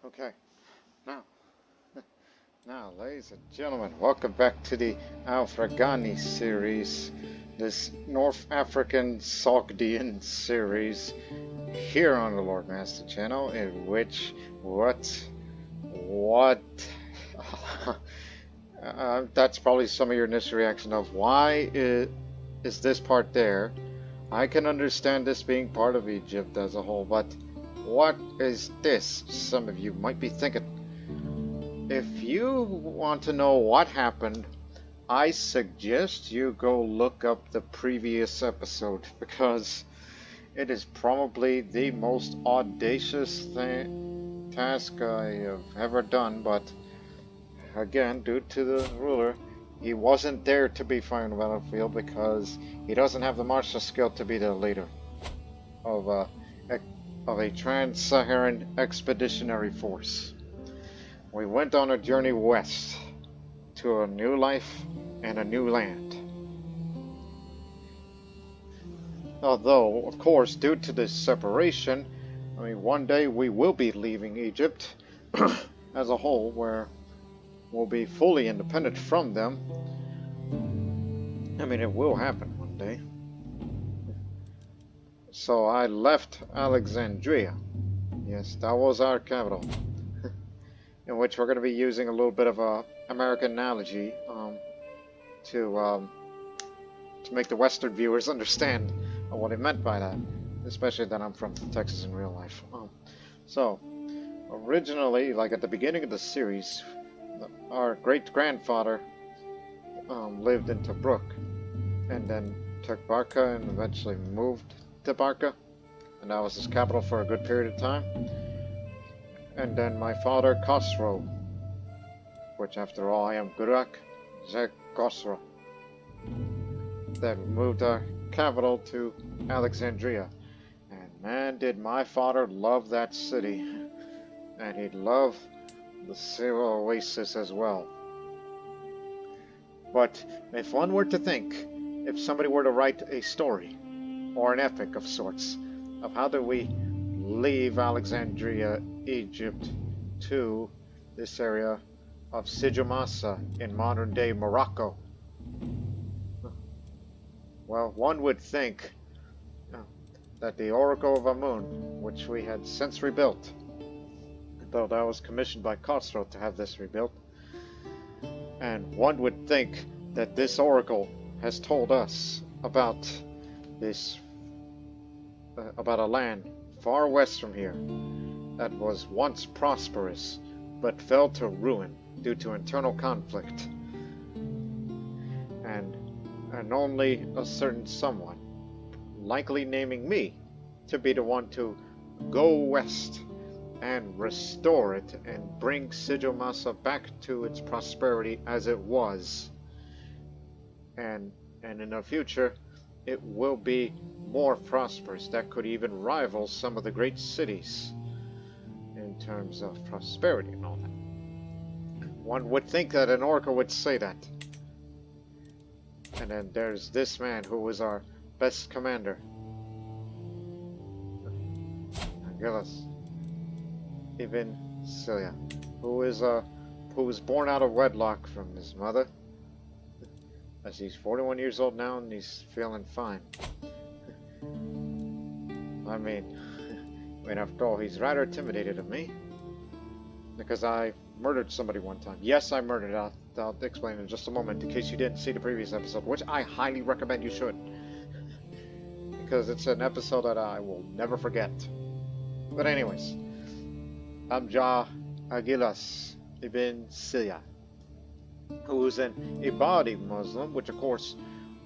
Okay, now, now, ladies and gentlemen, welcome back to the Al-Farghani series, this North African Sogdian series here on the Lord Master channel, in which, what, that's probably some of your initial reaction of why is this part there? I can understand this being part of Egypt as a whole, but what is this? Some of you might be thinking. If you want to know what happened, I suggest you go look up the previous episode, because it is probably the most audacious task I have ever done, but again, due to the ruler, he wasn't there to be fighting the battlefield because he doesn't have the martial skill to be the leader of a Trans-Saharan expeditionary force. We went on a journey west to a new life and a new land. Although, of course, due to this separation, one day we will be leaving Egypt as a whole, where we'll be fully independent from them. It will happen one day. So I left Alexandria. Yes, that was our capital. In which we're going to be using a little bit of a American analogy to make the Western viewers understand what I meant by that, especially that I'm from Texas in real life. So, originally, like at the beginning of the series, our great-grandfather lived in Tobruk, and then took Barca and eventually moved to Barca, and that was his capital for a good period of time. And then my father, Khosrow, which after all I am Gurak, Khosrow, then moved our capital to Alexandria. And man, did my father love that city, and he'd love the Syro Oasis as well. But if one were to think, if somebody were to write a story, or an epic of sorts, of how do we leave Alexandria, Egypt, to this area of Sijilmasa in modern-day Morocco, well, one would think that the Oracle of Amun, which we had since rebuilt, though that was commissioned by Khosrow to have this rebuilt, and one would think that this oracle has told us about this, about a land far west from here that was once prosperous but fell to ruin due to internal conflict, and only a certain someone, likely naming me, to be the one to go west and restore it and bring Sijilmasa back to its prosperity as it was, and in the future it will be more prosperous, that could even rival some of the great cities in terms of prosperity and all that. One would think that an oracle would say that. And then there's this man who was our best commander, Gillis Ibn Silia, who was born out of wedlock from his mother, as he's 41 years old now and he's feeling fine. After all, he's rather intimidated of me, because I murdered somebody one time. Yes, I murdered. I'll explain in just a moment, in case you didn't see the previous episode, which I highly recommend you should, because it's an episode that I will never forget. But anyways, I'm Jah Agilas Ibn Silia, who's an Ibadi Muslim, which of course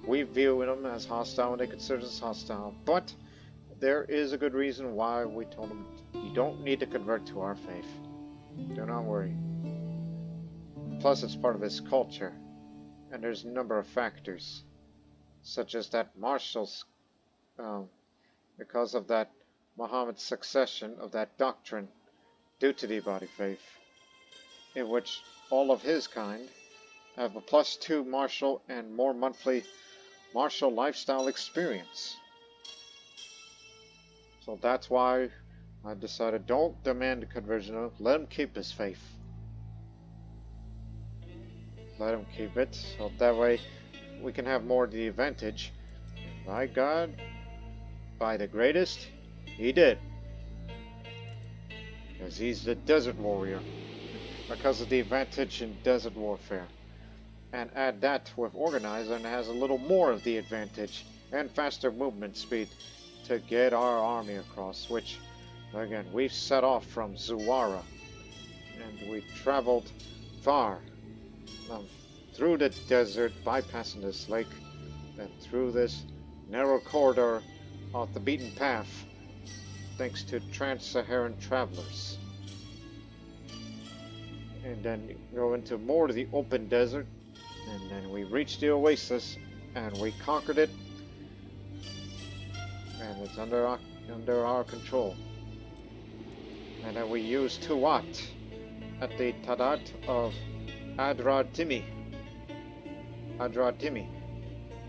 we view him as hostile and they consider us hostile, but there is a good reason why we told him you don't need to convert to our faith. Do not worry. Plus, it's part of his culture, and there's a number of factors, such as that Marshall's, because of that Muhammad's succession of that doctrine, due to the Ibadi faith, in which all of his kind have a +2 martial and more monthly martial lifestyle experience. So that's why I decided don't demand a conversion. Let him keep his faith. Let him keep it, so that way we can have more of the advantage. By God, by the greatest, he did. Because he's the desert warrior. Because of the advantage in desert warfare. And add that with organizer and has a little more of the advantage and faster movement speed to get our army across, which again we've set off from Zuwara and we traveled far through the desert, bypassing this lake and through this narrow corridor off the beaten path thanks to Trans-Saharan travelers, and then go into more of the open desert. And then we reached the oasis, and we conquered it, and it's under our control. And then we used Tuat at the Tadat of Adradimi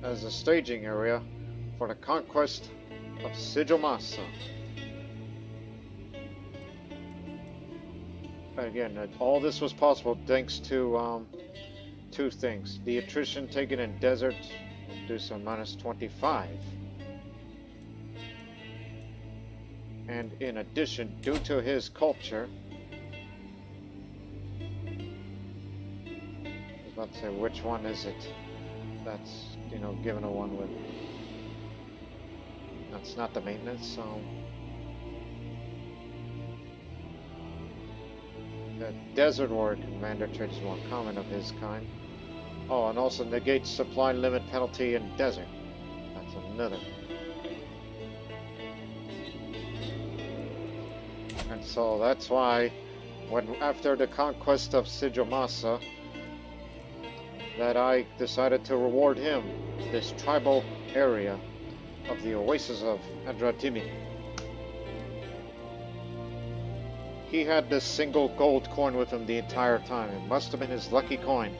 as a staging area for the conquest of Sijilmasa. Again, all this was possible thanks to two things. The attrition taken in desert reduced to -25. And in addition, due to his culture, I was about to say, which one is it? That's, given a one with. That's not the maintenance, so. The desert warrior commander trait is more common of his kind. Oh, and also negates supply limit penalty in desert. That's another. And so that's why, after the conquest of Sijilmasa, that I decided to reward him this tribal area of the oasis of Adratimi. He had this single gold coin with him the entire time. It must have been his lucky coin.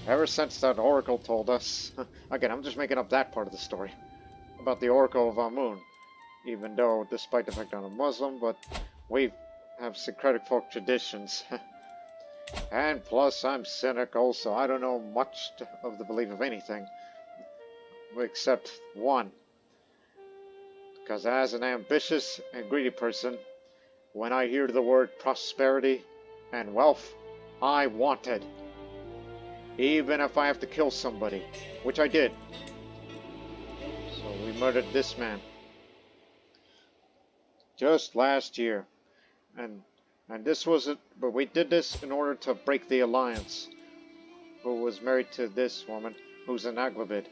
Ever since that oracle told us, again, I'm just making up that part of the story, about the oracle of Amun, even though, despite the fact I'm a Muslim, but we have syncretic folk traditions. And plus, I'm cynical, so I don't know much of the belief of anything, except one. Because as an ambitious and greedy person, when I hear the word prosperity and wealth, I want it. Even if I have to kill somebody, which I did. So we murdered this man. Just last year. And this was it, but we did this in order to break the alliance. Who was married to this woman, who's an Aglabid.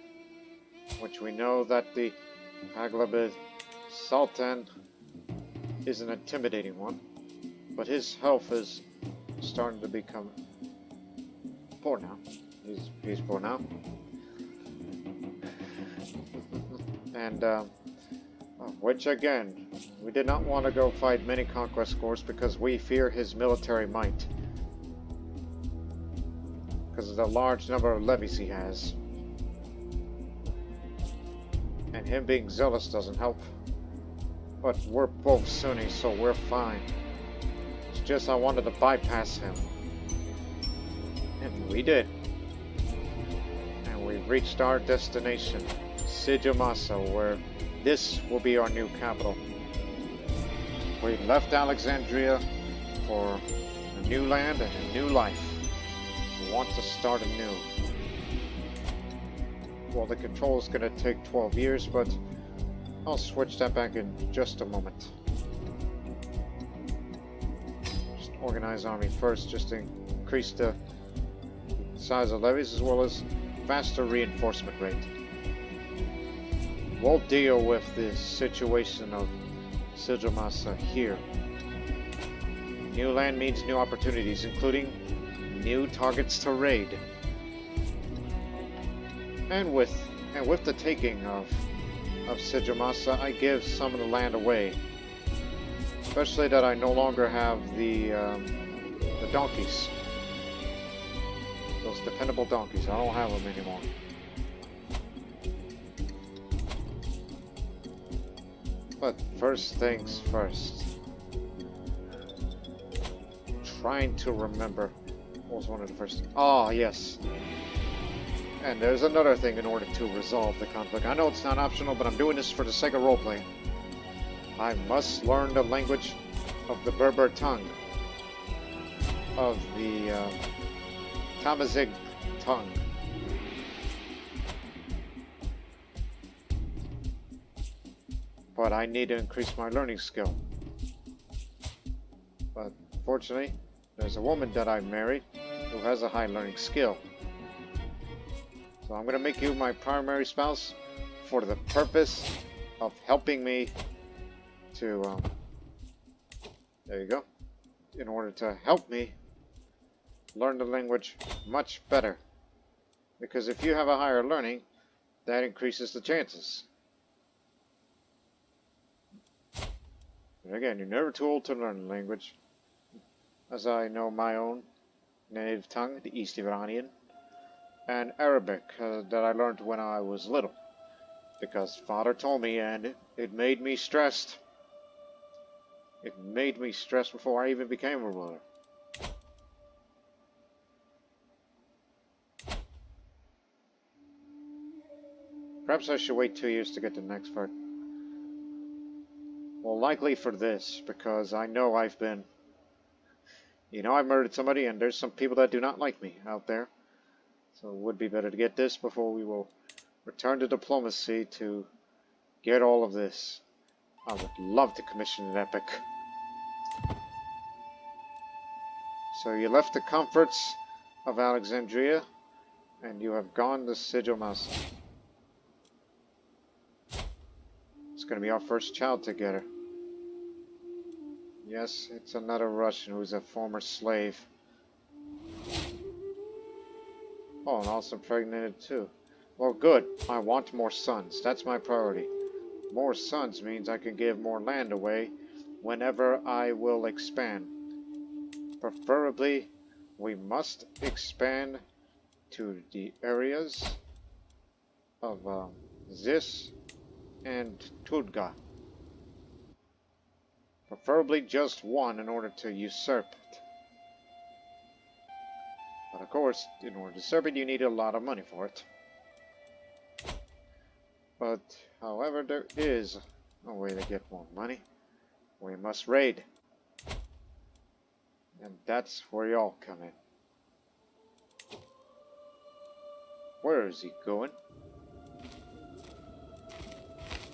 Which we know that the Aglabid Sultan is an intimidating one. But his health is starting to become poor now. He's poor now. And, which again, we did not want to go fight many conquest corps because we fear his military might. Because of the large number of levies he has. And him being zealous doesn't help. But we're both Sunni, so we're fine. It's just I wanted to bypass him. And we did. And we reached our destination, Sijilmasa, where this will be our new capital. We left Alexandria for a new land and a new life. We want to start anew. Well, the control is going to take 12 years, but I'll switch that back in just a moment. Just organize army first, just to increase the size of levies as well as faster reinforcement rate. We'll deal with the situation of Sijilmasa here. New land means new opportunities, including new targets to raid. And with the taking of Sijilmasa, I give some of the land away. Especially that I no longer have the donkeys. Those dependable donkeys. I don't have them anymore. But first things first. Trying to remember what was one of the first. Ah, yes. And there's another thing in order to resolve the conflict. I know it's not optional, but I'm doing this for the sake of roleplaying. I must learn the language of the Berber tongue, of the Tamazight tongue. But I need to increase my learning skill. But fortunately, there's a woman that I married who has a high learning skill. So I'm going to make you my primary spouse for the purpose of helping me to, there you go, in order to help me learn the language much better. Because if you have a higher learning, that increases the chances. And again, you're never too old to learn the language. As I know my own native tongue, the East Iranian, and Arabic that I learned when I was little. Because Father told me, and it made me stressed. It made me stressed before I even became a ruler. Perhaps I should wait 2 years to get to the next part. Well, likely for this, because I know I've been... You know, I murdered somebody, and there's some people that do not like me out there. So it would be better to get this before we will return to diplomacy to get all of this. I would love to commission an epic. So you left the comforts of Alexandria, and you have gone to Sijilmasa. It's going to be our first child together. Yes, it's another Russian who's a former slave. Oh, and also impregnated too. Well, good. I want more sons. That's my priority. More sons means I can give more land away whenever I will expand. Preferably, we must expand to the areas of Zis and Tudga. Preferably just one in order to usurp it. But of course, in order to usurp it, you need a lot of money for it. But, however, there is a way to get more money. We must raid. And that's where y'all come in. Where is he going?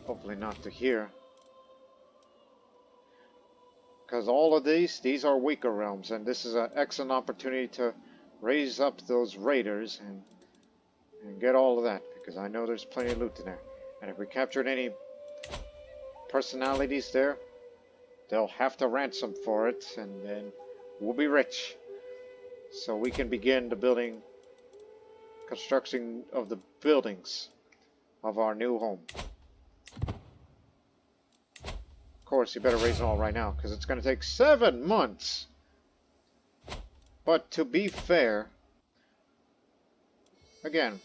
Hopefully not to here. Because all of these are weaker realms, and this is an excellent opportunity to raise up those raiders and get all of that, because I know there's plenty of loot in there. And if we captured any personalities there, they'll have to ransom for it, and then we'll be rich. So we can begin the construction of the buildings of our new home. Of course, you better raise it all right now, because it's going to take 7 months. But to be fair, again,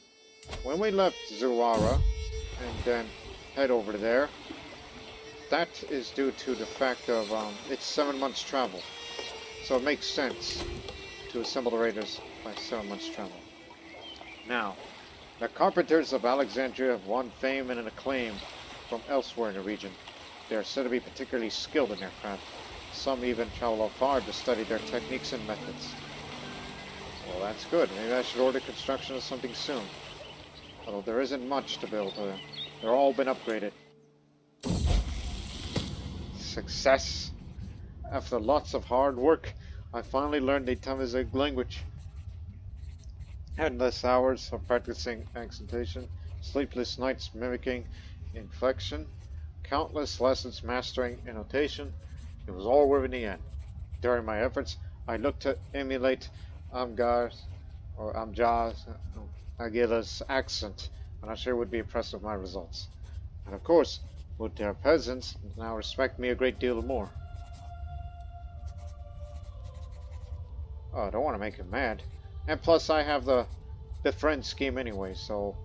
when we left Zuwara and then head over to there, that is due to the fact of it's 7 months travel. So it makes sense to assemble the raiders by 7 months travel. Now, the carpenters of Alexandria have won fame and an acclaim from elsewhere in the region. They are said to be particularly skilled in their craft. Some even travel far to study their techniques and methods. Well, that's good. Maybe I should order construction of something soon. Although there isn't much to build. They're all been upgraded. Success! After lots of hard work, I finally learned the Tamazight language. Endless hours of practicing accentation, sleepless nights mimicking inflection, countless lessons mastering annotation. It was all worth in the end. During my efforts, I looked to emulate Amgar's or Amjar's Agila's accent, and I'm sure would be impressed with my results. And of course, would their peasants now respect me a great deal more. Oh, I don't want to make him mad. And plus, I have the befriend scheme anyway, so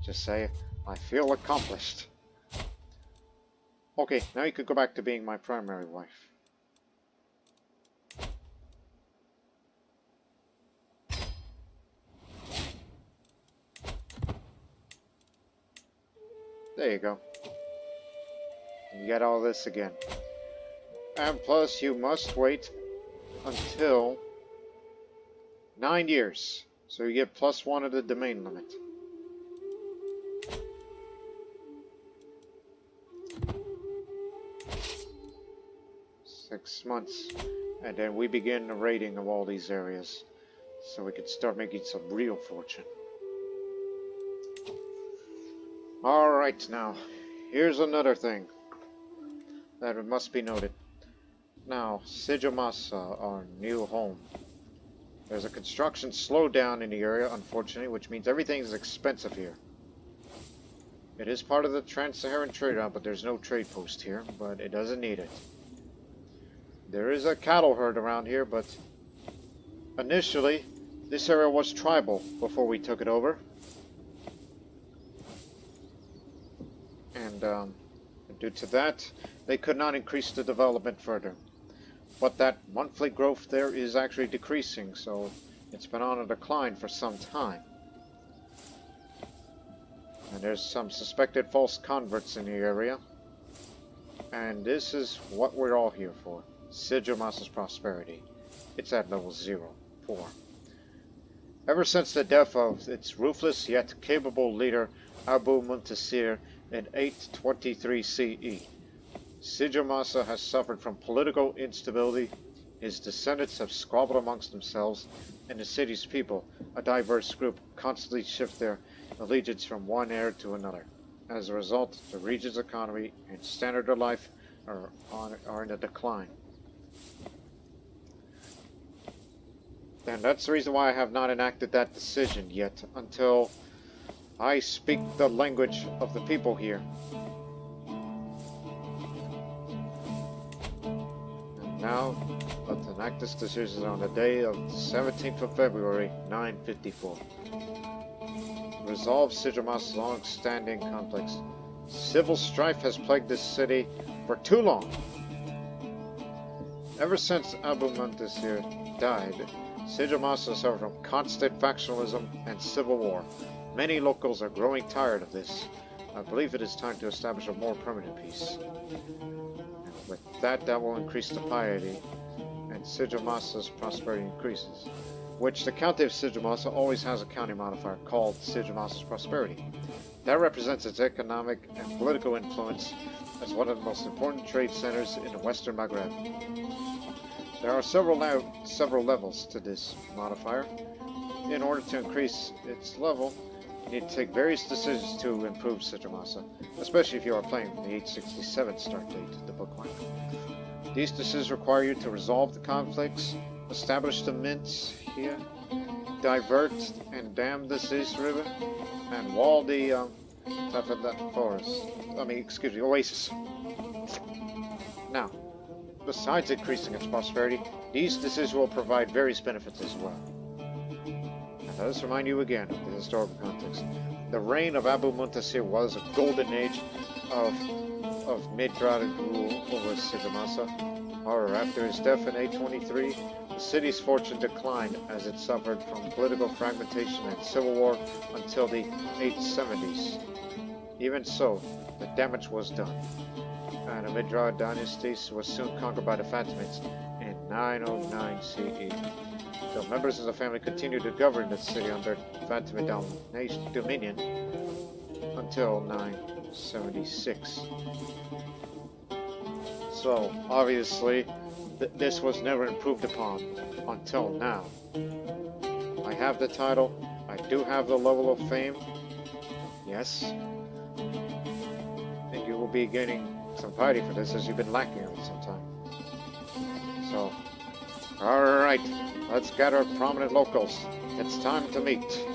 just say I feel accomplished. Okay, now you could go back to being my primary wife. There you go. You get all this again. And plus, you must wait until 9 years. So you get +1 of the domain limit. Six months. And then we begin the raiding of all these areas. So we can start making some real fortune. Alright now, here's another thing that must be noted. Now, Sijilmasa, our new home. There's a construction slowdown in the area, unfortunately, which means everything is expensive here. It is part of the Trans-Saharan trade route, but there's no trade post here, but it doesn't need it. There is a cattle herd around here, but initially, this area was tribal before we took it over. And due to that, they could not increase the development further. But that monthly growth there is actually decreasing, so it's been on a decline for some time. And there's some suspected false converts in the area. And this is what we're all here for. Sijilmasa's prosperity. It's at level 4. Ever since the death of its ruthless yet capable leader Abu Muntasir in 823 CE, Sijilmasa has suffered from political instability. His descendants have squabbled amongst themselves, and the city's people, a diverse group, constantly shift their allegiance from one heir to another. As a result, the region's economy and standard of life are in a decline. And that's the reason why I have not enacted that decision yet, until I speak the language of the people here. And now, let's enact this decision on the day of the 17th of February, 954. Resolve Sijilmasa's long-standing conflicts. Civil strife has plagued this city for too long. Ever since Abu Muntasir died, Sijilmasa suffered from constant factionalism and civil war. Many locals are growing tired of this. I believe it is time to establish a more permanent peace. And with that will increase the piety, and Sijilmasa's prosperity increases. Which the county of Sijilmasa always has a county modifier called Sijilmasa's prosperity. That represents its economic and political influence as one of the most important trade centers in the Western Maghreb. There are several levels to this modifier. In order to increase its level, you need to take various decisions to improve Sijilmasa, especially if you are playing from the 867 start date, the bookmark. These decisions require you to resolve the conflicts, establish the mints here, divert and dam the Sis River, and wall the oasis. Now, besides increasing its prosperity, these decisions will provide various benefits as well. And let us remind you again of the historical context. The reign of Abu Muntasir was a golden age of Midradic rule over Sijilmasa. However, after his death in 823, the city's fortune declined as it suffered from political fragmentation and civil war until the 870s. Even so, the damage was done, and the Midradic Dynasty was soon conquered by the Fatimids in 909 CE. The members of the family continued to govern the city under Fatimid dominion until 976. So, obviously, this was never improved upon until now. I have the title, I do have the level of fame, yes, and you will be gaining some piety for this as you've been lacking it some time. So, alright, let's gather prominent locals. It's time to meet.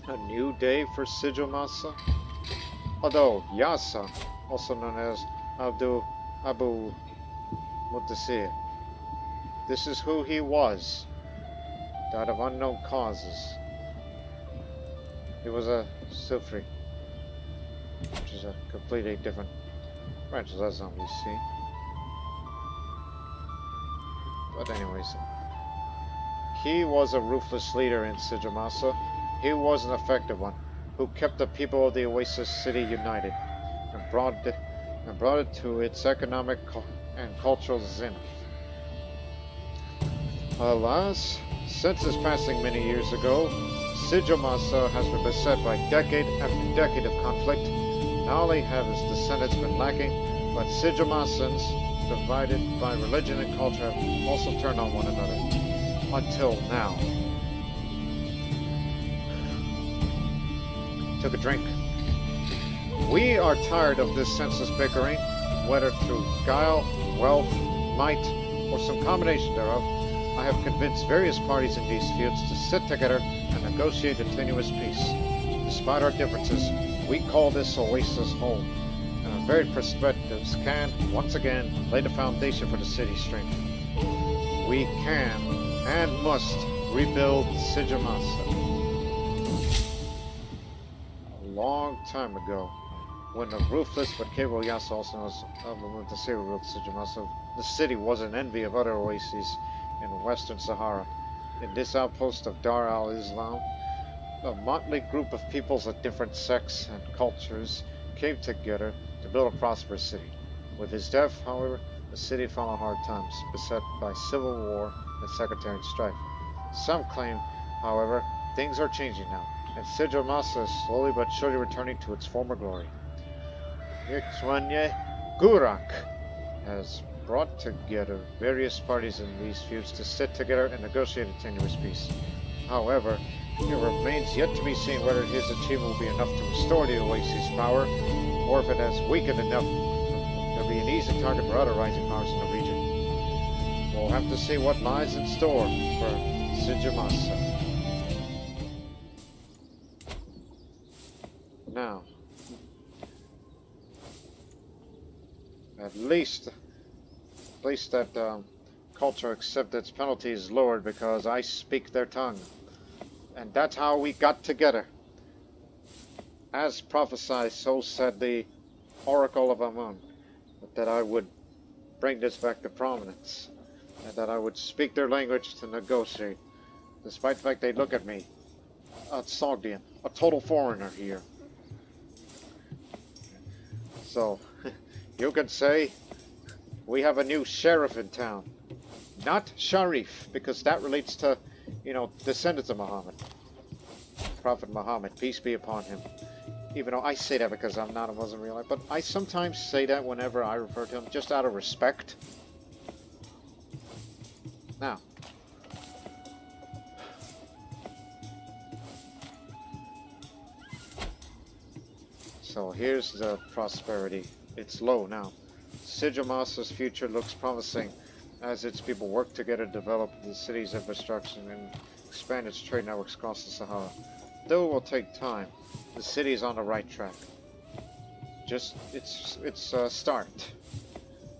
A new day for Sijilmasa? Although Yasa, also known as Abu Muntasir, this is who he was. Died of unknown causes. He was a Sufi. which is a completely different branch of that zombie, see? But anyways, he was a ruthless leader in Sijilmasa. He was an effective one, who kept the people of the Oasis City united, and brought it to its economic and cultural zenith. Alas, since his passing many years ago, Sijilmasa has been beset by decade after decade of conflict. Not only have his descendants been lacking, but Sijilmasans, divided by religion and culture, have also turned on one another. Until now. Took a drink. We are tired of this senseless bickering, whether through guile, wealth, might, or some combination thereof. I have convinced various parties in these fields to sit together and negotiate a tenuous peace. Despite our differences, we call this oasis home, and our varied perspectives can, once again, lay the foundation for the city's strength. We can and must rebuild Sijilmasa. A long time ago, when the ruthless but capable Yasa, also known as the Syria ruled Sijilmasa, the city was an envy of other oases in western Sahara. In this outpost of Dar al-Islam, a motley group of peoples of different sects and cultures came together to build a prosperous city. With his death, however, the city fell on hard times, beset by civil war and sectarian strife. Some claim, however, things are changing now, and Sijilmasa is slowly but surely returning to its former glory. Gurak has brought together various parties in these feuds to sit together and negotiate a tenuous peace. However, it remains yet to be seen whether his achievement will be enough to restore the Oasis' power, or if it has weakened enough to be an easy target for other rising powers in the region. We'll have to see what lies in store for Sijilmasa. Now, at least that culture accept its penalty is lowered because I speak their tongue. And that's how we got together. As prophesied, so said the Oracle of Amun, that I would bring this back to prominence, and that I would speak their language to negotiate, despite the fact they look at me, a Sogdian, a total foreigner here. So, you could say, we have a new sheriff in town. Not Sharif, because that relates to, descendants of Muhammad. Prophet Muhammad, peace be upon him. Even though I say that because I'm not a Muslim real life, but I sometimes say that whenever I refer to him, just out of respect. Now, so here's the prosperity. It's low now. Sijilmasa's future looks promising as its people work together to develop the city's infrastructure and expand its trade networks across the Sahara. Though it will take time, the city is on the right track. Just it's a start.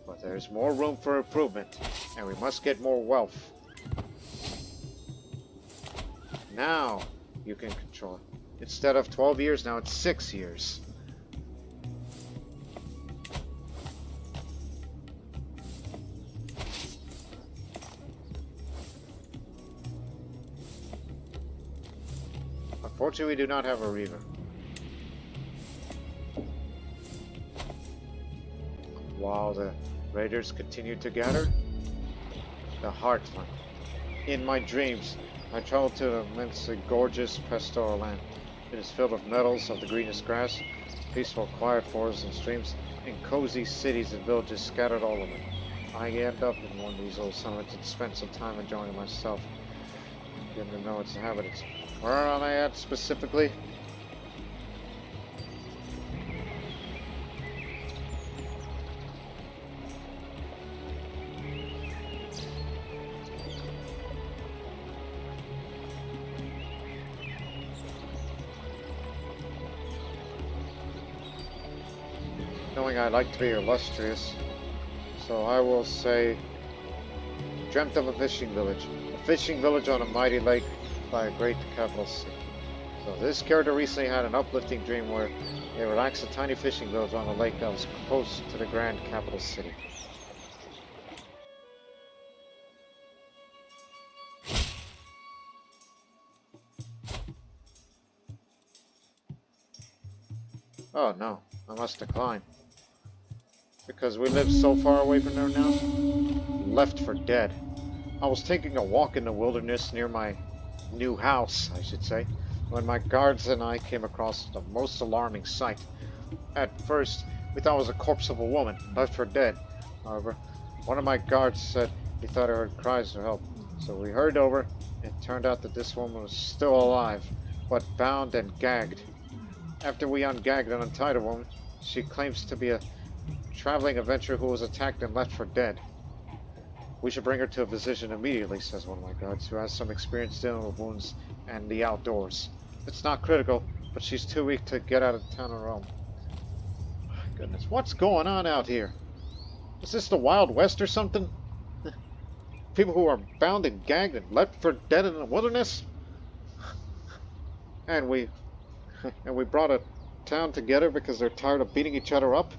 But there's more room for improvement, and we must get more wealth. Now you can control it. Instead of 12 years, now it's 6 years. Unfortunately, we do not have a Reaver. While the raiders continue to gather, the Heartland. In my dreams, I travel to an immensely gorgeous pastoral land. It is filled with meadows of the greenest grass, peaceful, quiet forests and streams, and cozy cities and villages scattered all over it. I end up in one of these old settlements and spend some time enjoying myself, getting to know its inhabitants. Where am I at specifically? Knowing I like to be illustrious, so I will say, dreamt of a fishing village on a mighty lake by a great capital city. So this character recently had an uplifting dream where They relaxed a tiny fishing village on the lake that was close to the grand capital city. Oh no, I must decline. Because we live so far away from there now? Left for dead. I was taking a walk in the wilderness near my new house, I should say, when my guards and I came across the most alarming sight. At first, we thought it was a corpse of a woman, left for dead. However, one of my guards said he thought I heard cries for help. So we hurried over. It turned out that this woman was still alive, but bound and gagged. After we ungagged and untied a woman, she claims to be a traveling adventurer who was attacked and left for dead. We should bring her to a physician immediately, says one of my guards, who has some experience dealing with wounds and the outdoors. It's not critical, but she's too weak to get out of town on her own. My goodness, what's going on out here? Is this the Wild West or something? People who are bound and gagged and left for dead in the wilderness? And we brought a town together because they're tired of beating each other up?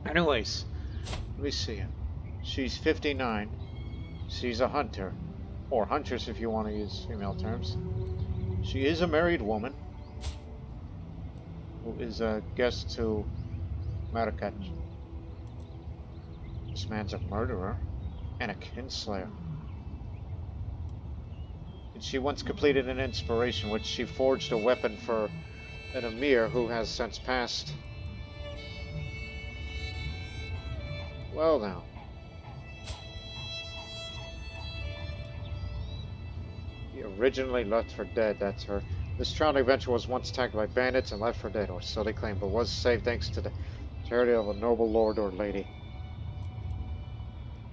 Anyways, let me see. She's 59. She's a hunter. Or huntress if you want to use female terms. She is a married woman who is a guest to Marrakech. This man's a murderer and a kinslayer. And she once completed an inspiration which she forged a weapon for an emir who has since passed. Well now. He originally left for dead, that's her. This traveling adventure was once attacked by bandits and left for dead, or so they claim, but was saved thanks to the charity of a noble lord or lady.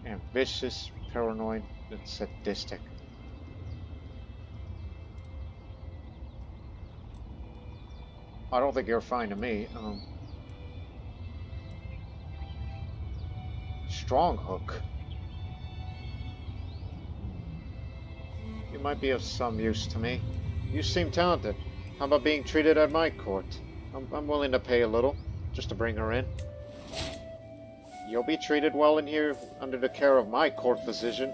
Ambitious, paranoid, and sadistic. I don't think you're fine to me. Strong hook. You might be of some use to me. You seem talented. How about being treated at my court? I'm willing to pay a little, just to bring her in. You'll be treated well in here under the care of my court physician.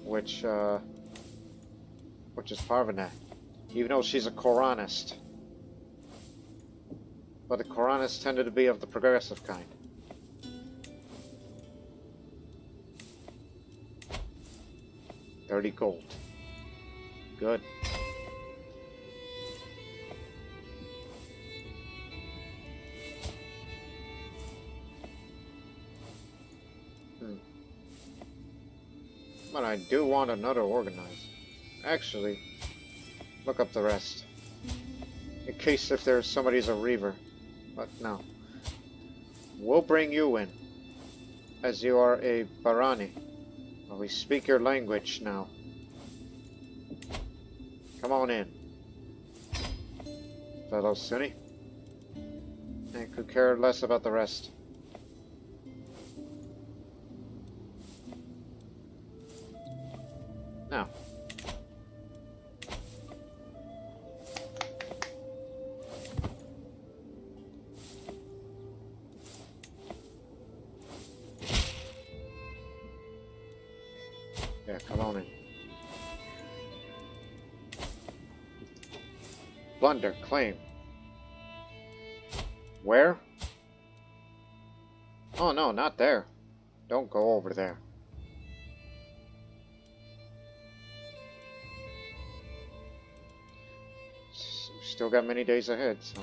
Which is Parvana. Even though she's a Koranist. But the Koranists tended to be of the progressive kind. $30 gold. Good. But I do want another organizer. Actually, look up the rest. In case if there's somebody's a reaver. But no. We'll bring you in. As you are a Barani. Well, we speak your language now. Come on in. Fellow Sunni. And could care less about the rest. Now. Yeah, come on in. Plunder, claim. Where? Oh no, not there. Don't go over there. Still got many days ahead, so...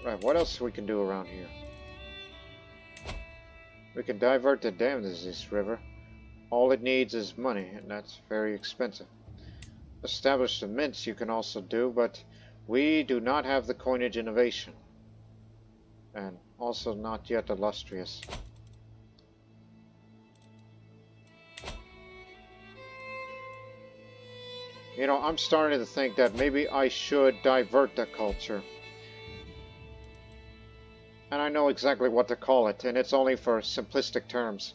Right, what else we can do around here? We can divert the dam to this river. All it needs is money, and that's very expensive. Establish the mints you can also do, but we do not have the coinage innovation. And also not yet illustrious. You know, I'm starting to think that maybe I should divert the culture. And I know exactly what to call it, and it's only for simplistic terms.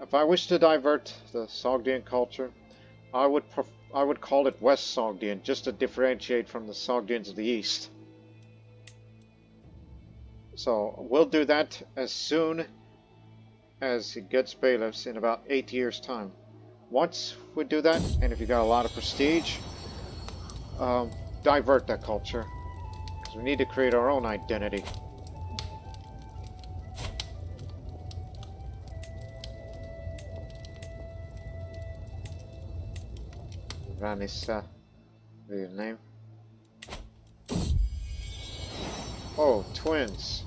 If I wish to divert the Sogdian culture, I I would call it West Sogdian, just to differentiate from the Sogdians of the East. So we'll do that as soon as it gets bailiffs in about 8 years' time. Once we do that, and if you got a lot of prestige, divert that culture, because we need to create our own identity. Ranisa, real name. Oh, twins.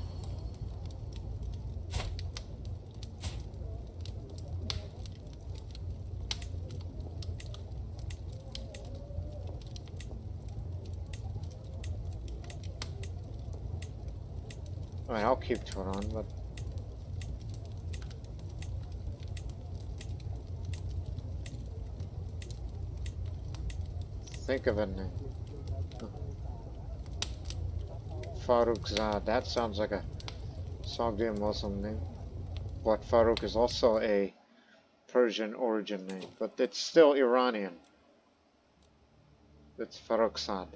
Alright, I'll keep Turan, but think of a name. Farrukhzad, that sounds like a Sogdian Muslim name. But Farrukh is also a Persian origin name, but it's still Iranian. It's Farrukhzad.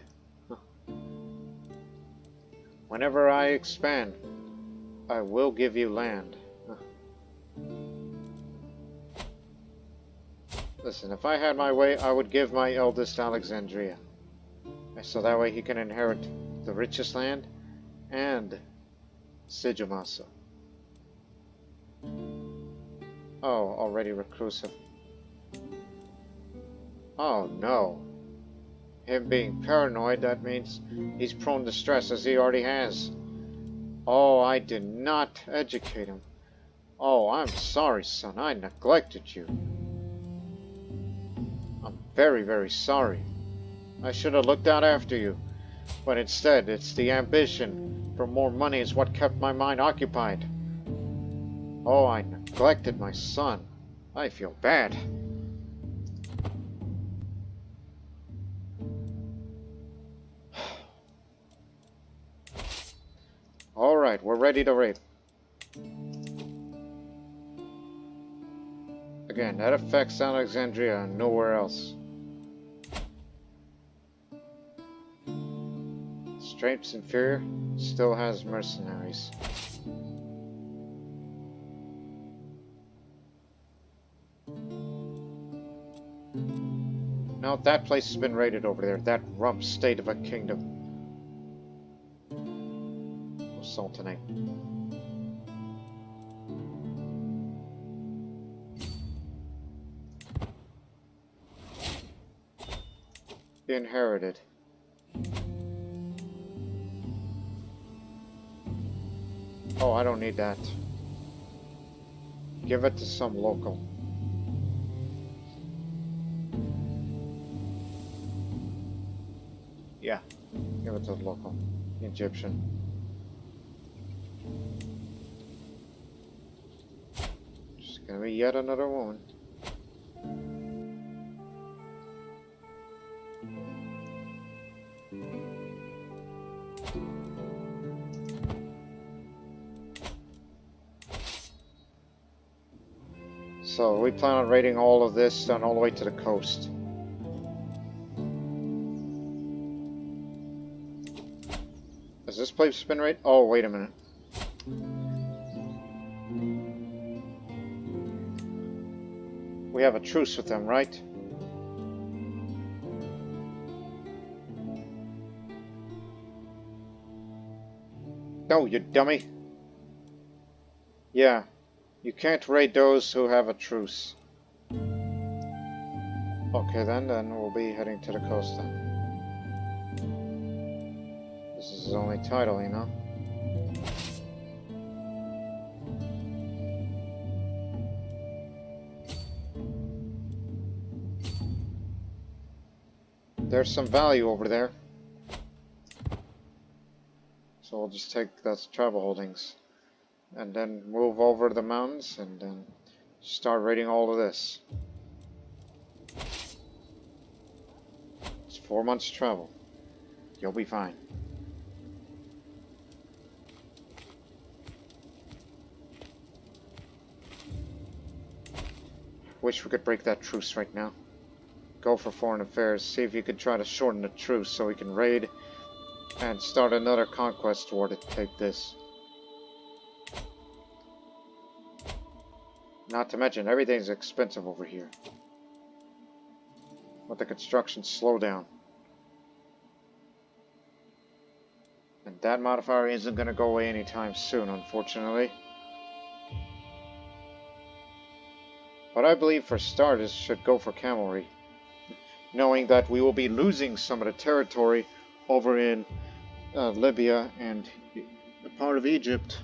Whenever I expand, I will give you land. Listen, if I had my way, I would give my eldest Alexandria. So that way he can inherit the richest land and Sijilmasa. Oh, already reclusive. Oh no. Him being paranoid, that means he's prone to stress, as he already has. Oh, I did not educate him. Oh, I'm sorry, son. I neglected you. I'm very, very sorry. I should have looked out after you. But instead, it's the ambition for more money is what kept my mind occupied. Oh, I neglected my son. I feel bad. Alright, we're ready to rape. Again, that affects Alexandria and nowhere else. Strength's inferior, still has mercenaries. No, that place has been raided over there. That rump state of a kingdom. Sultanate. Inherited. Oh, I don't need that. Give it to some local. Yeah, give it to the local. Egyptian. Just gonna be yet another woman. So we plan on raiding all of this down all the way to the coast. Has this place been raided? Oh, wait a minute. We have a truce with them, right? No, you dummy. Yeah. You can't raid those who have a truce. Okay then we'll be heading to the coast then. This is his only title, you know? There's some value over there. So we'll just take those travel holdings. And then move over the mountains and then start raiding all of this. It's 4 months travel. You'll be fine. Wish we could break that truce right now. go for foreign affairs. See if you can try to shorten the truce so we can raid and start another conquest war to take this. Not to mention, everything's expensive over here. Let the construction slow down. And that modifier isn't going to go away anytime soon, unfortunately. But I believe for starters should go for cavalry, knowing that we will be losing some of the territory over in Libya and a part of Egypt.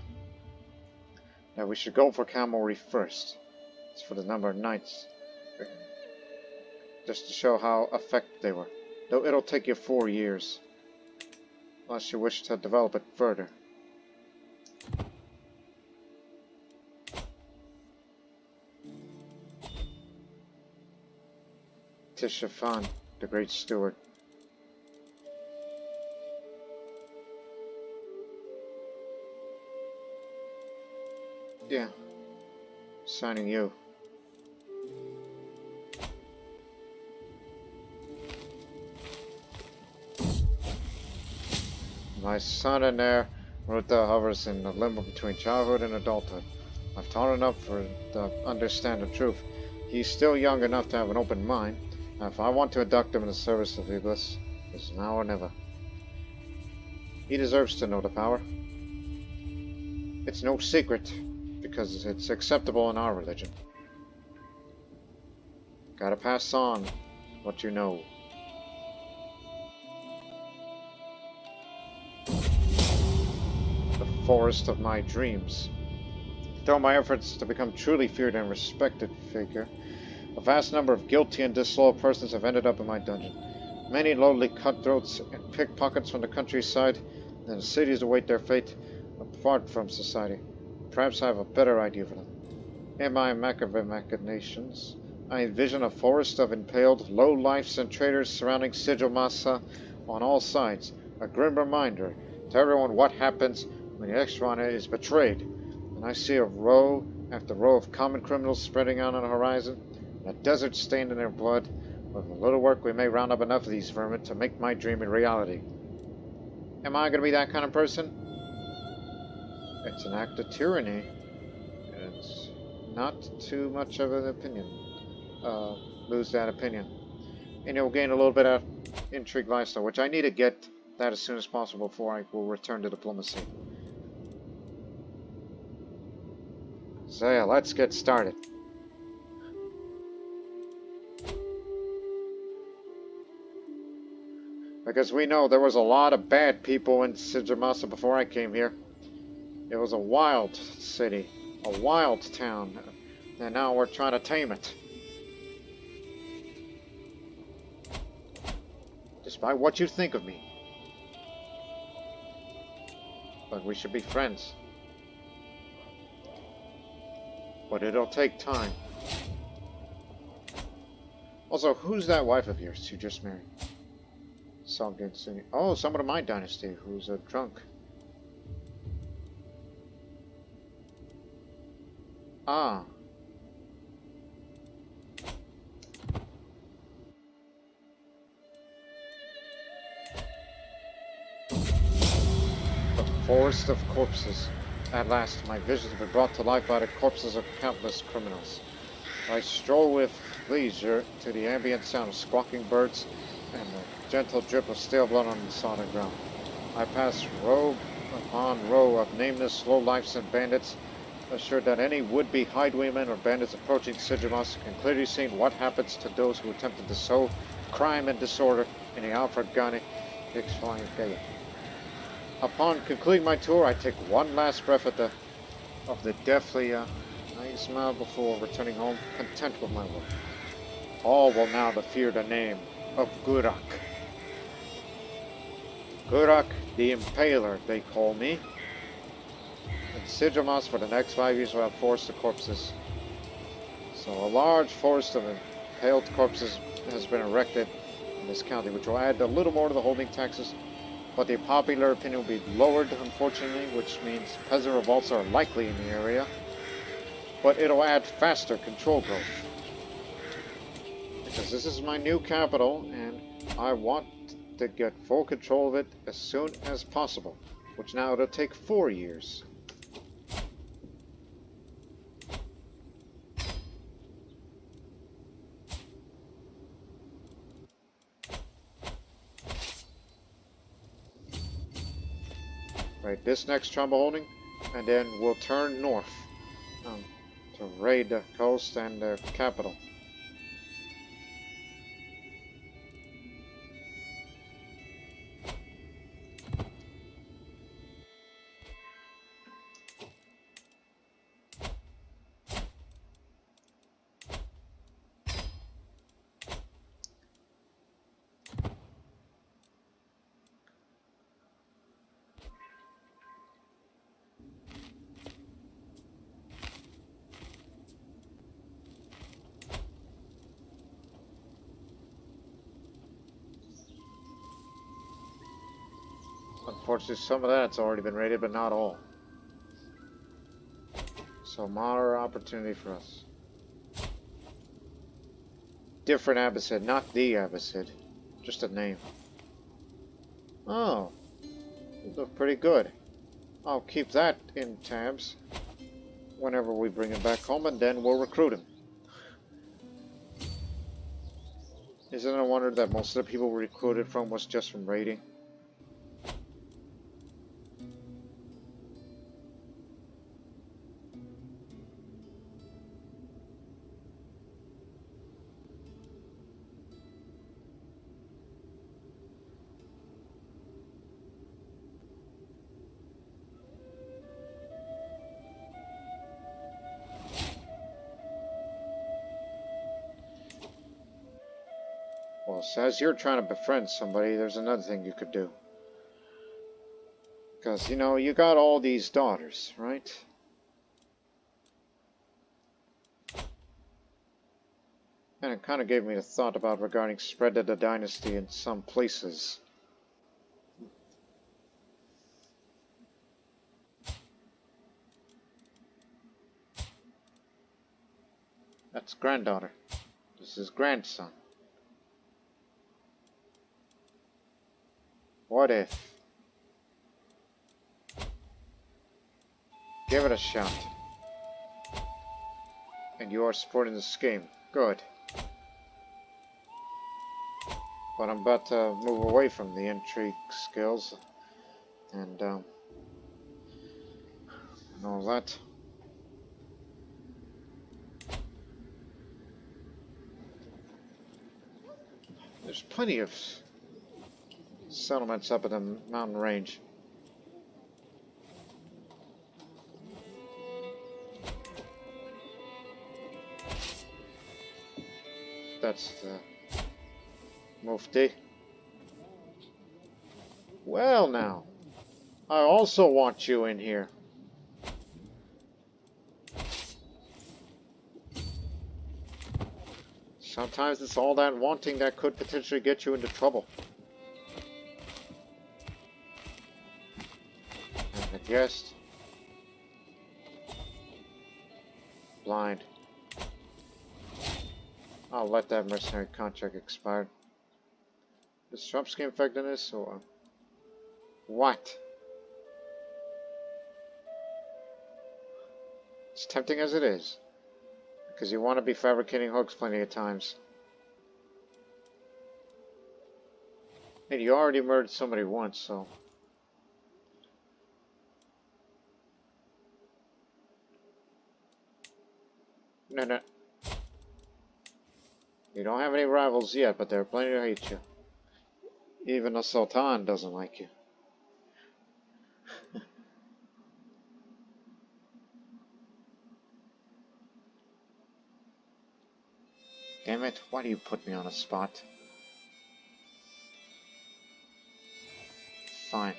That we should go for cavalry first. It's for the number of knights, just to show how effective they were. Though it'll take you 4 years, unless you wish to develop it further. Tishafan, the Great Steward. Yeah, signing you. My son and heir, Ruta, hovers in the limbo between childhood and adulthood. I've taught enough for to understand the truth. He's still young enough to have an open mind. If I want to induct him in the service of Iblis, it's now or never. He deserves to know the power. It's no secret, because it's acceptable in our religion. Gotta pass on what you know. The forest of my dreams. Through my efforts to become truly feared and respected figure, a vast number of guilty and disloyal persons have ended up in my dungeon. Many lowly cutthroats and pickpockets from the countryside and the cities await their fate apart from society. Perhaps I have a better idea for them. In my machinations, I envision a forest of impaled lowlifes and traitors surrounding Sijilmasa on all sides, a grim reminder to everyone what happens when the Extrana is betrayed. And I see a row after row of common criminals spreading out on the horizon, a desert stained in their blood. With a little work, we may round up enough of these vermin to make my dream a reality. Am I going to be that kind of person? It's an act of tyranny. It's not too much of an opinion. Lose that opinion. And you'll gain a little bit of intrigue lifestyle, which I need to get that as soon as possible before I will return to diplomacy. So yeah, let's get started. Because we know there was a lot of bad people in Sijilmasa before I came here. It was a wild city, a wild town, and now we're trying to tame it. Despite what you think of me. But we should be friends. But it'll take time. Also, who's that wife of yours you just married? Oh, someone of my dynasty who's a drunk. Ah. The forest of corpses. At last, my visions have been brought to life by the corpses of countless criminals. I stroll with leisure to the ambient sound of squawking birds and the gentle drip of stale blood on the sodden ground. I pass row upon row of nameless lowlifes and bandits, assured that any would-be highwaymen or bandits approaching Sijilmasa can clearly see what happens to those who attempted to sow crime and disorder in the Al-Farghani Dynasty. Upon concluding my tour, I take one last breath of the deathly I smile before returning home, content with my work. All will now fear the name of Gurak. Gurak the Impaler, they call me. And Sijilmasa for the next 5 years will have forest of corpses. So a large forest of impaled corpses has been erected in this county, which will add a little more to the holding taxes. But the popular opinion will be lowered, unfortunately, which means peasant revolts are likely in the area. But it'll add faster control growth. Because this is my new capital, and I want to get full control of it as soon as possible. Which now it'll take 4 years. Right, this next Trumbull holding, and then we'll turn north to raid the coast and the capital. Unfortunately, some of that's already been raided, but not all. So, more opportunity for us. Different Abbasid, not the Abbasid. Just a name. Oh, you look pretty good. I'll keep that in tabs whenever we bring him back home, and then we'll recruit him. Isn't it a wonder that most of the people we recruited from was just from raiding? Well, so as you're trying to befriend somebody, there's another thing you could do. Because, you know, you got all these daughters, right? And it kind of gave me a thought about regarding spread of the dynasty in some places. That's granddaughter. This is grandson. What if? Give it a shot. And you are supporting the scheme. Good. But I'm about to move away from the intrigue skills. And all that. There's plenty of settlements up in the mountain range. That's the Mufti. Well now, I also want you in here. Sometimes it's all that wanting that could potentially get you into trouble. And the guest. Blind. I'll let that mercenary contract expire. Is Trumpsky infected this or what? It's tempting as it is. Because you want to be fabricating hooks plenty of times. And you already murdered somebody once, so. No. You don't have any rivals yet, but there are plenty to hate you. Even the Sultan doesn't like you. Damn it, why do you put me on a spot? Fine.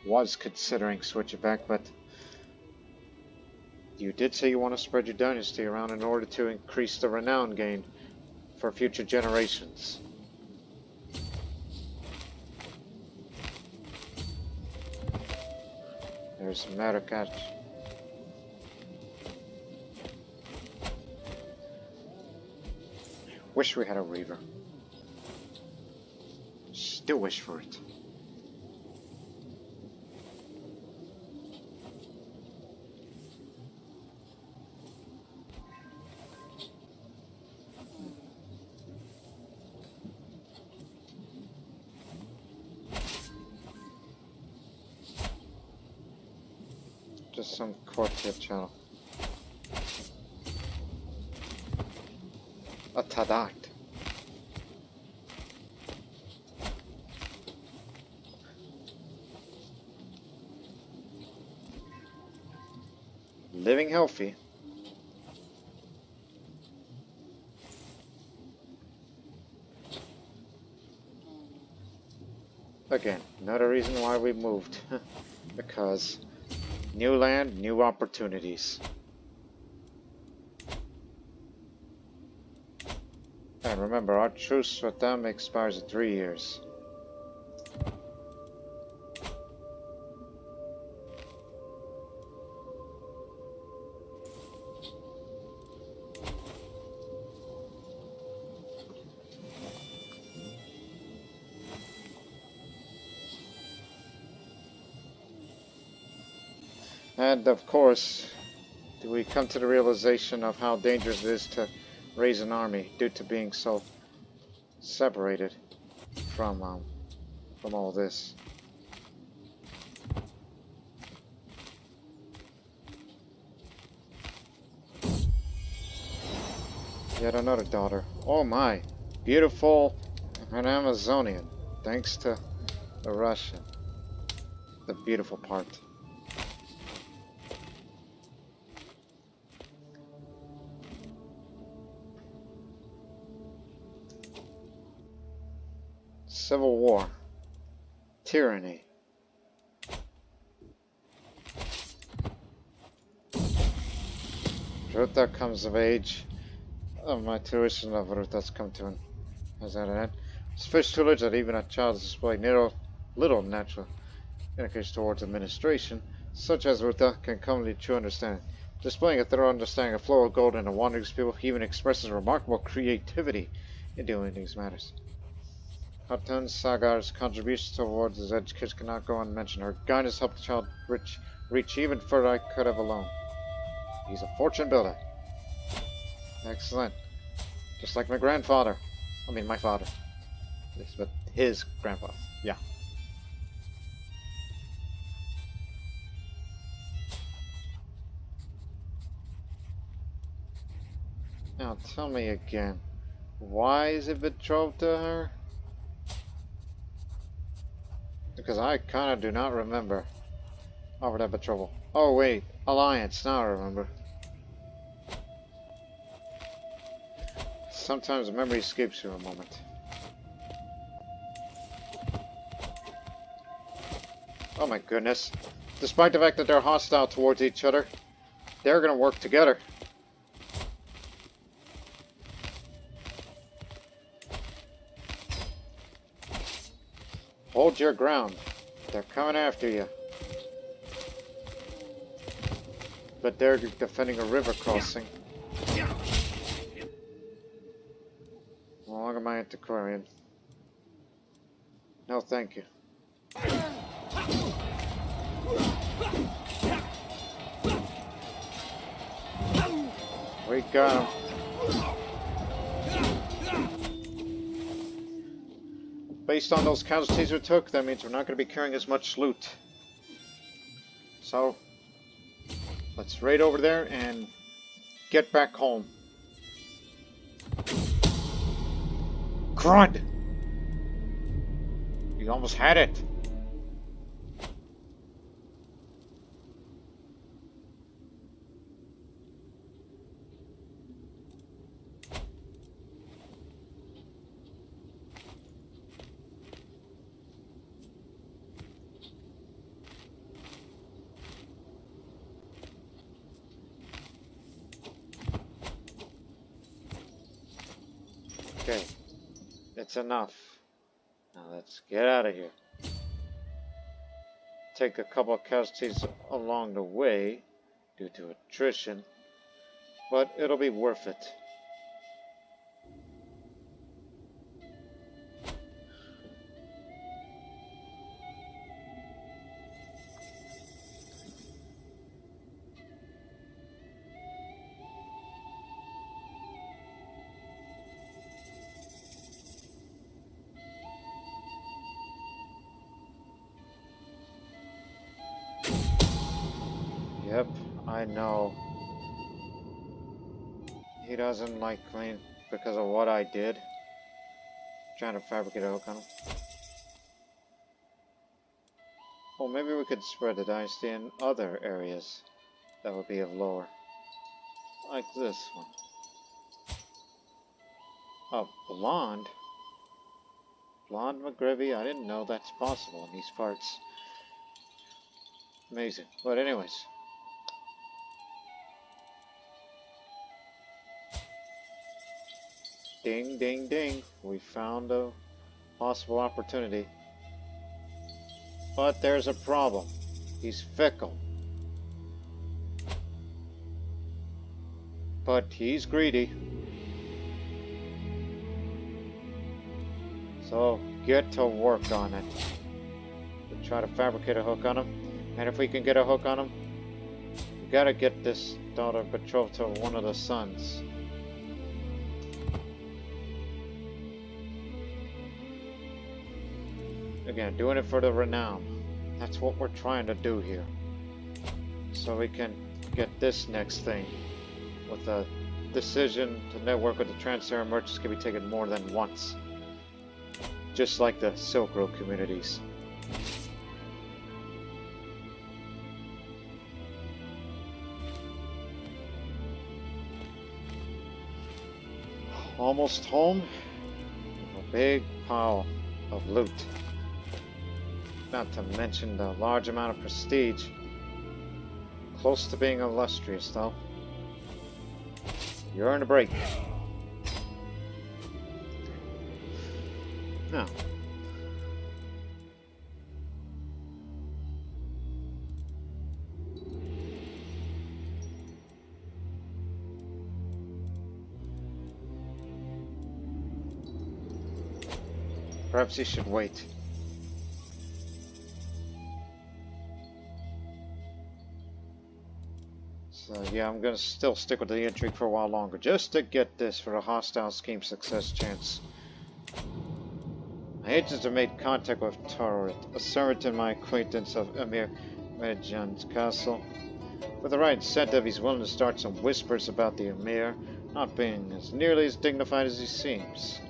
Was considering switching back, but you did say you want to spread your dynasty around in order to increase the renown gain for future generations. There's Marrakesh. Wish we had a reaver. Still wish for it. Just some quartet channel. A Tadat. Living healthy. Again, another reason why we moved. Because new land, new opportunities. And remember, our truce with them expires in 3 years. And of course, do we come to the realization of how dangerous it is to raise an army due to being so separated from all this. Yet another daughter. Oh my, beautiful and Amazonian, thanks to the Russian. The beautiful part. Civil war. Tyranny. Ruta comes of age. Oh, my tuition of Ruta's come to an end. Such tutelage that even a child's display little natural indication towards administration, such as Ruta can come to true understanding. Displaying a thorough understanding of flow of gold and a wandering people, he even expresses remarkable creativity in doing these matters. Hatan Sagar's contributions towards his education cannot go unmentioned. Her guidance helped the child reach even further I could have alone. He's a fortune builder. Excellent. Just like my grandfather. I mean, my father. Yes, but his grandfather. Yeah. Now, tell me again. Why is it betrothed to her? Because I kind of do not remember. Over that betrothal. Oh, wait. Alliance. Now I remember. Sometimes the memory escapes you a moment. Oh my goodness. Despite the fact that they're hostile towards each other, they're gonna work together. Hold your ground. They're coming after you. But they're defending a river crossing. No longer my antiquarian. No, thank you. We got him. Based on those casualties we took, that means we're not going to be carrying as much loot. So, let's raid over there and get back home. Crud! You almost had it. Okay, it's enough. Now let's get out of here. Take a couple of casualties along the way due to attrition, but it'll be worth it. I know. He doesn't like me because of what I did. Trying to fabricate a hook on him. Well, maybe we could spread the dynasty in other areas that would be of lower. Like this one. Oh, blonde? Blonde McGrivy? I didn't know that's possible in these parts. Amazing. But anyways. Ding, ding, ding. We found a possible opportunity. But there's a problem. He's fickle. But he's greedy. So get to work on it. We'll try to fabricate a hook on him. And if we can get a hook on him, we gotta get this daughter betrothed to one of the sons. Again, doing it for the renown. That's what we're trying to do here. So we can get this next thing. With a decision to network with the Trans-Saharan merchants can be taken more than once. Just like the Silk Road communities. Almost home. A big pile of loot. Not to mention the large amount of prestige. Close to being illustrious, though. You earned a break. Now. Perhaps you should wait. So yeah, I'm gonna still stick with the intrigue for a while longer, just to get this for a hostile scheme success chance. My agents have made contact with Tarorit, a servant in my acquaintance of Emir Medjan's castle. With the right incentive, he's willing to start some whispers about the Emir not being as nearly as dignified as he seems.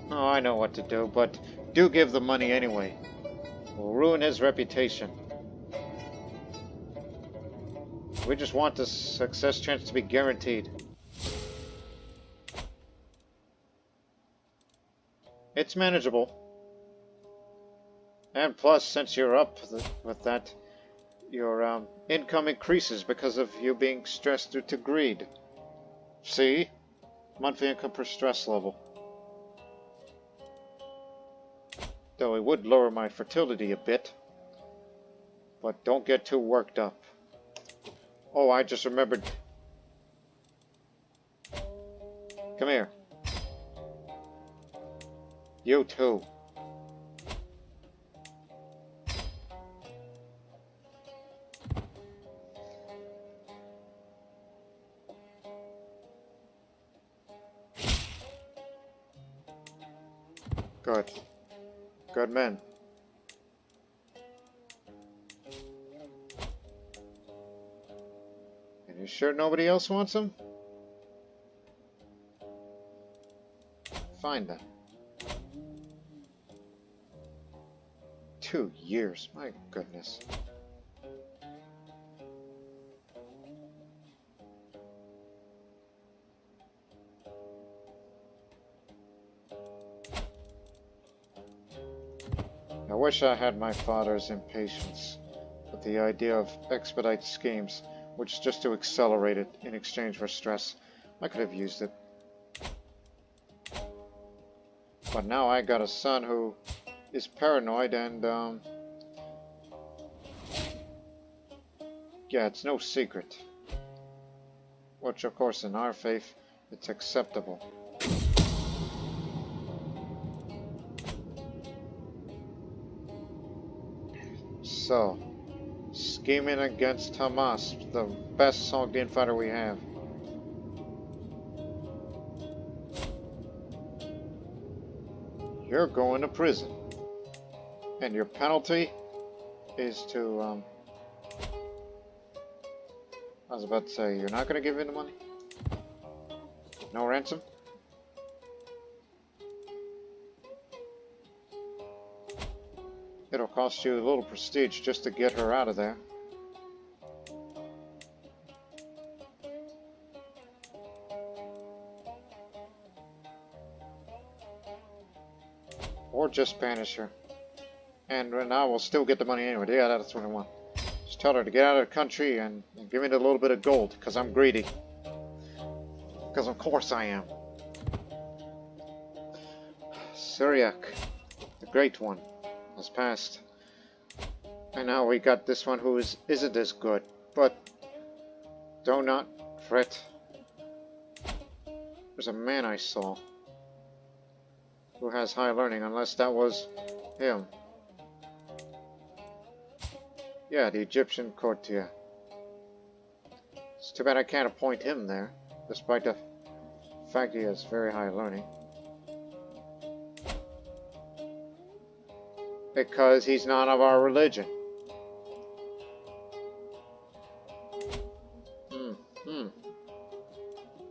Oh, I know what to do, but do give the money anyway. We'll ruin his reputation. We just want the success chance to be guaranteed. It's manageable. And plus, since you're up with that, your income increases because of you being stressed due to greed. See? Monthly income per stress level. Though it would lower my fertility a bit. But don't get too worked up. Oh, I just remembered. Come here. You too. Good. Good men. And you sure nobody else wants them? Find them. 2 years, my goodness. I wish I had my father's impatience with the idea of expedite schemes, which just to accelerate it in exchange for stress. I could have used it. But now I got a son who is paranoid and, yeah, it's no secret. Which, of course, in our faith, it's acceptable. So, scheming against Hamas, the best Sogdian fighter we have. you're going to prison. And your penalty is to, I was about to say, you're not going to give in the money? No ransom? It'll cost you a little prestige just to get her out of there. Or just banish her. And now we'll still get the money anyway. Yeah, that's what I want. Just tell her to get out of the country and give me the little bit of gold, because I'm greedy. Because of course I am. Syriac, the Great One, has passed. And now we got this one who isn't as good. But do not fret. There's a man I saw who has high learning, unless that was him. Yeah, the Egyptian courtier. It's too bad I can't appoint him there, despite the fact he has very high learning. Because he's not of our religion.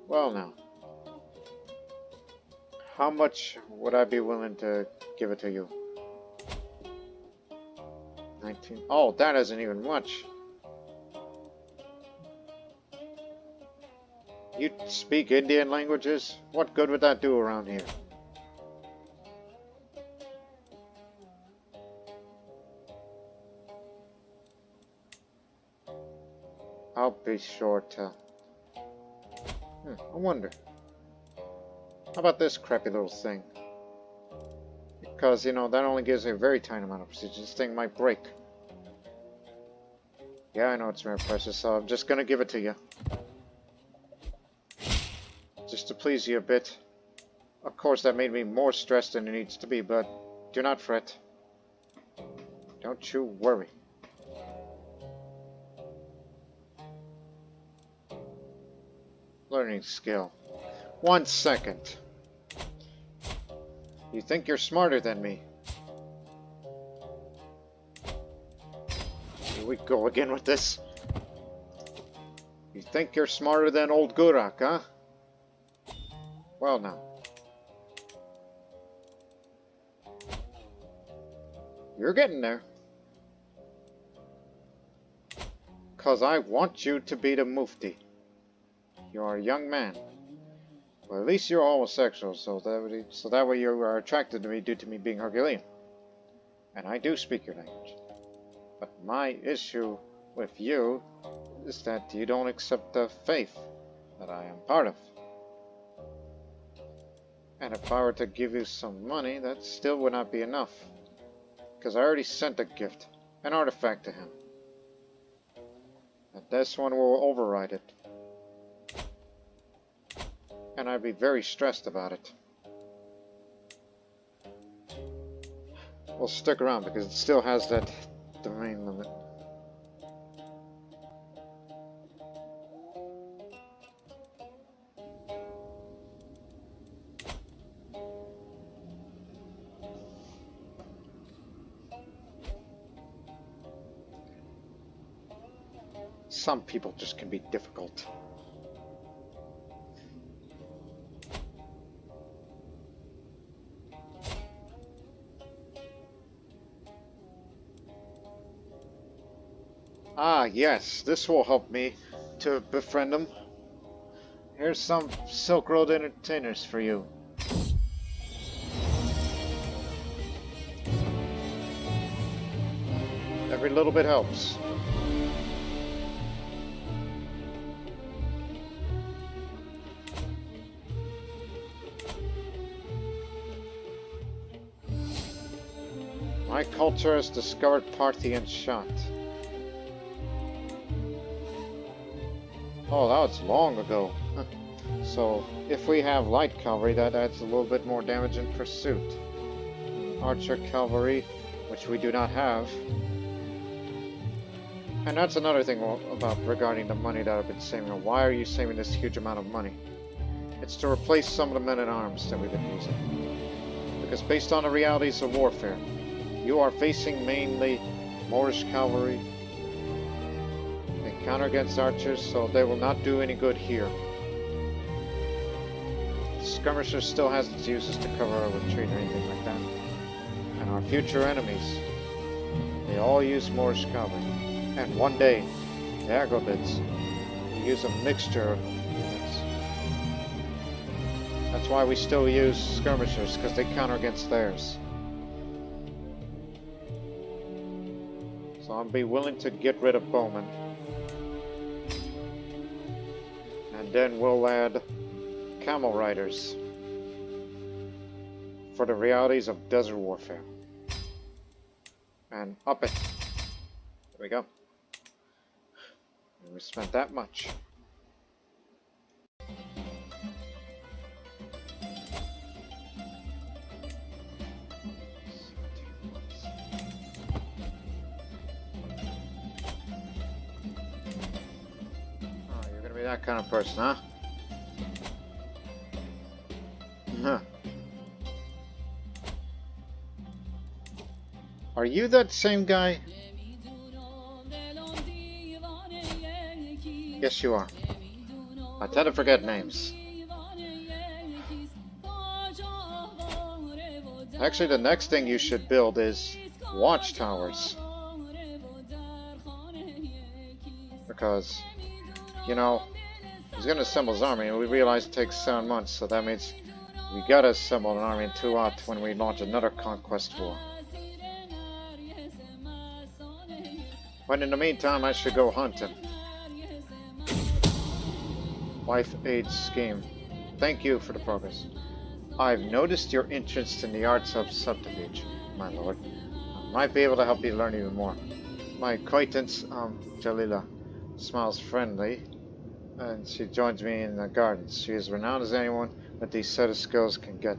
Well now. How much would I be willing to give it to you? 19. Oh, that isn't even much. You speak Indian languages? What good would that do around here? I'll be sure to. I wonder. How about this crappy little thing? Because, you know, that only gives a very tiny amount of prestige. This thing might break. Yeah, I know it's very precious, so I'm just gonna give it to you. Just to please you a bit. Of course, that made me more stressed than it needs to be, but do not fret. Don't you worry. Learning skill. 1 second. You think you're smarter than me? Here we go again with this. You think you're smarter than old Gurak, huh? Well now. You're getting there. 'Cause I want you to be the Mufti. You're a young man. Well, at least you're homosexual, so that way you are attracted to me due to me being Herculean. And I do speak your language. But my issue with you is that you don't accept the faith that I am part of. And if I were to give you some money, that still would not be enough. Because I already sent a gift, an artifact to him. And this one will override it. And I'd be very stressed about it. Well, stick around because it still has that domain limit. Some people just can be difficult. Ah, yes, this will help me to befriend them. Here's some Silk Road entertainers for you. Every little bit helps. My culture has discovered Parthian shot. Oh, that was long ago. So, if we have light cavalry, that adds a little bit more damage in pursuit. Archer cavalry, which we do not have. And that's another thing about regarding the money that I've been saving. Why are you saving this huge amount of money? It's to replace some of the men-at-arms that we've been using. Because based on the realities of warfare, you are facing mainly Moorish cavalry. They counter against archers, so they will not do any good here. The skirmisher still has its uses to cover a retreat or anything like that. And our future enemies, they all use Moorish cavalry. And one day, the Aghlbids use a mixture of units. That's why we still use skirmishers, because they counter against theirs. So I'll be willing to get rid of bowmen. And then we'll add camel riders for the realities of desert warfare. And up it. There we go. And we spent that much. That kind of person, huh? Huh. Are you that same guy? Yes, you are. I tend to forget names. Actually, the next thing you should build is watchtowers. Because, you know, he's going to assemble his army, and we realize it takes 7 months, so that means we got to assemble an army in 2 out when we launch another conquest war. But in the meantime, I should go hunting. Wife Aid Scheme. Thank you for the progress. I've noticed your interest in the arts of subterfuge, my lord. I might be able to help you learn even more. My acquaintance, Jalila, smiles friendly, and she joins me in the gardens. She is renowned as anyone with these set of skills can get.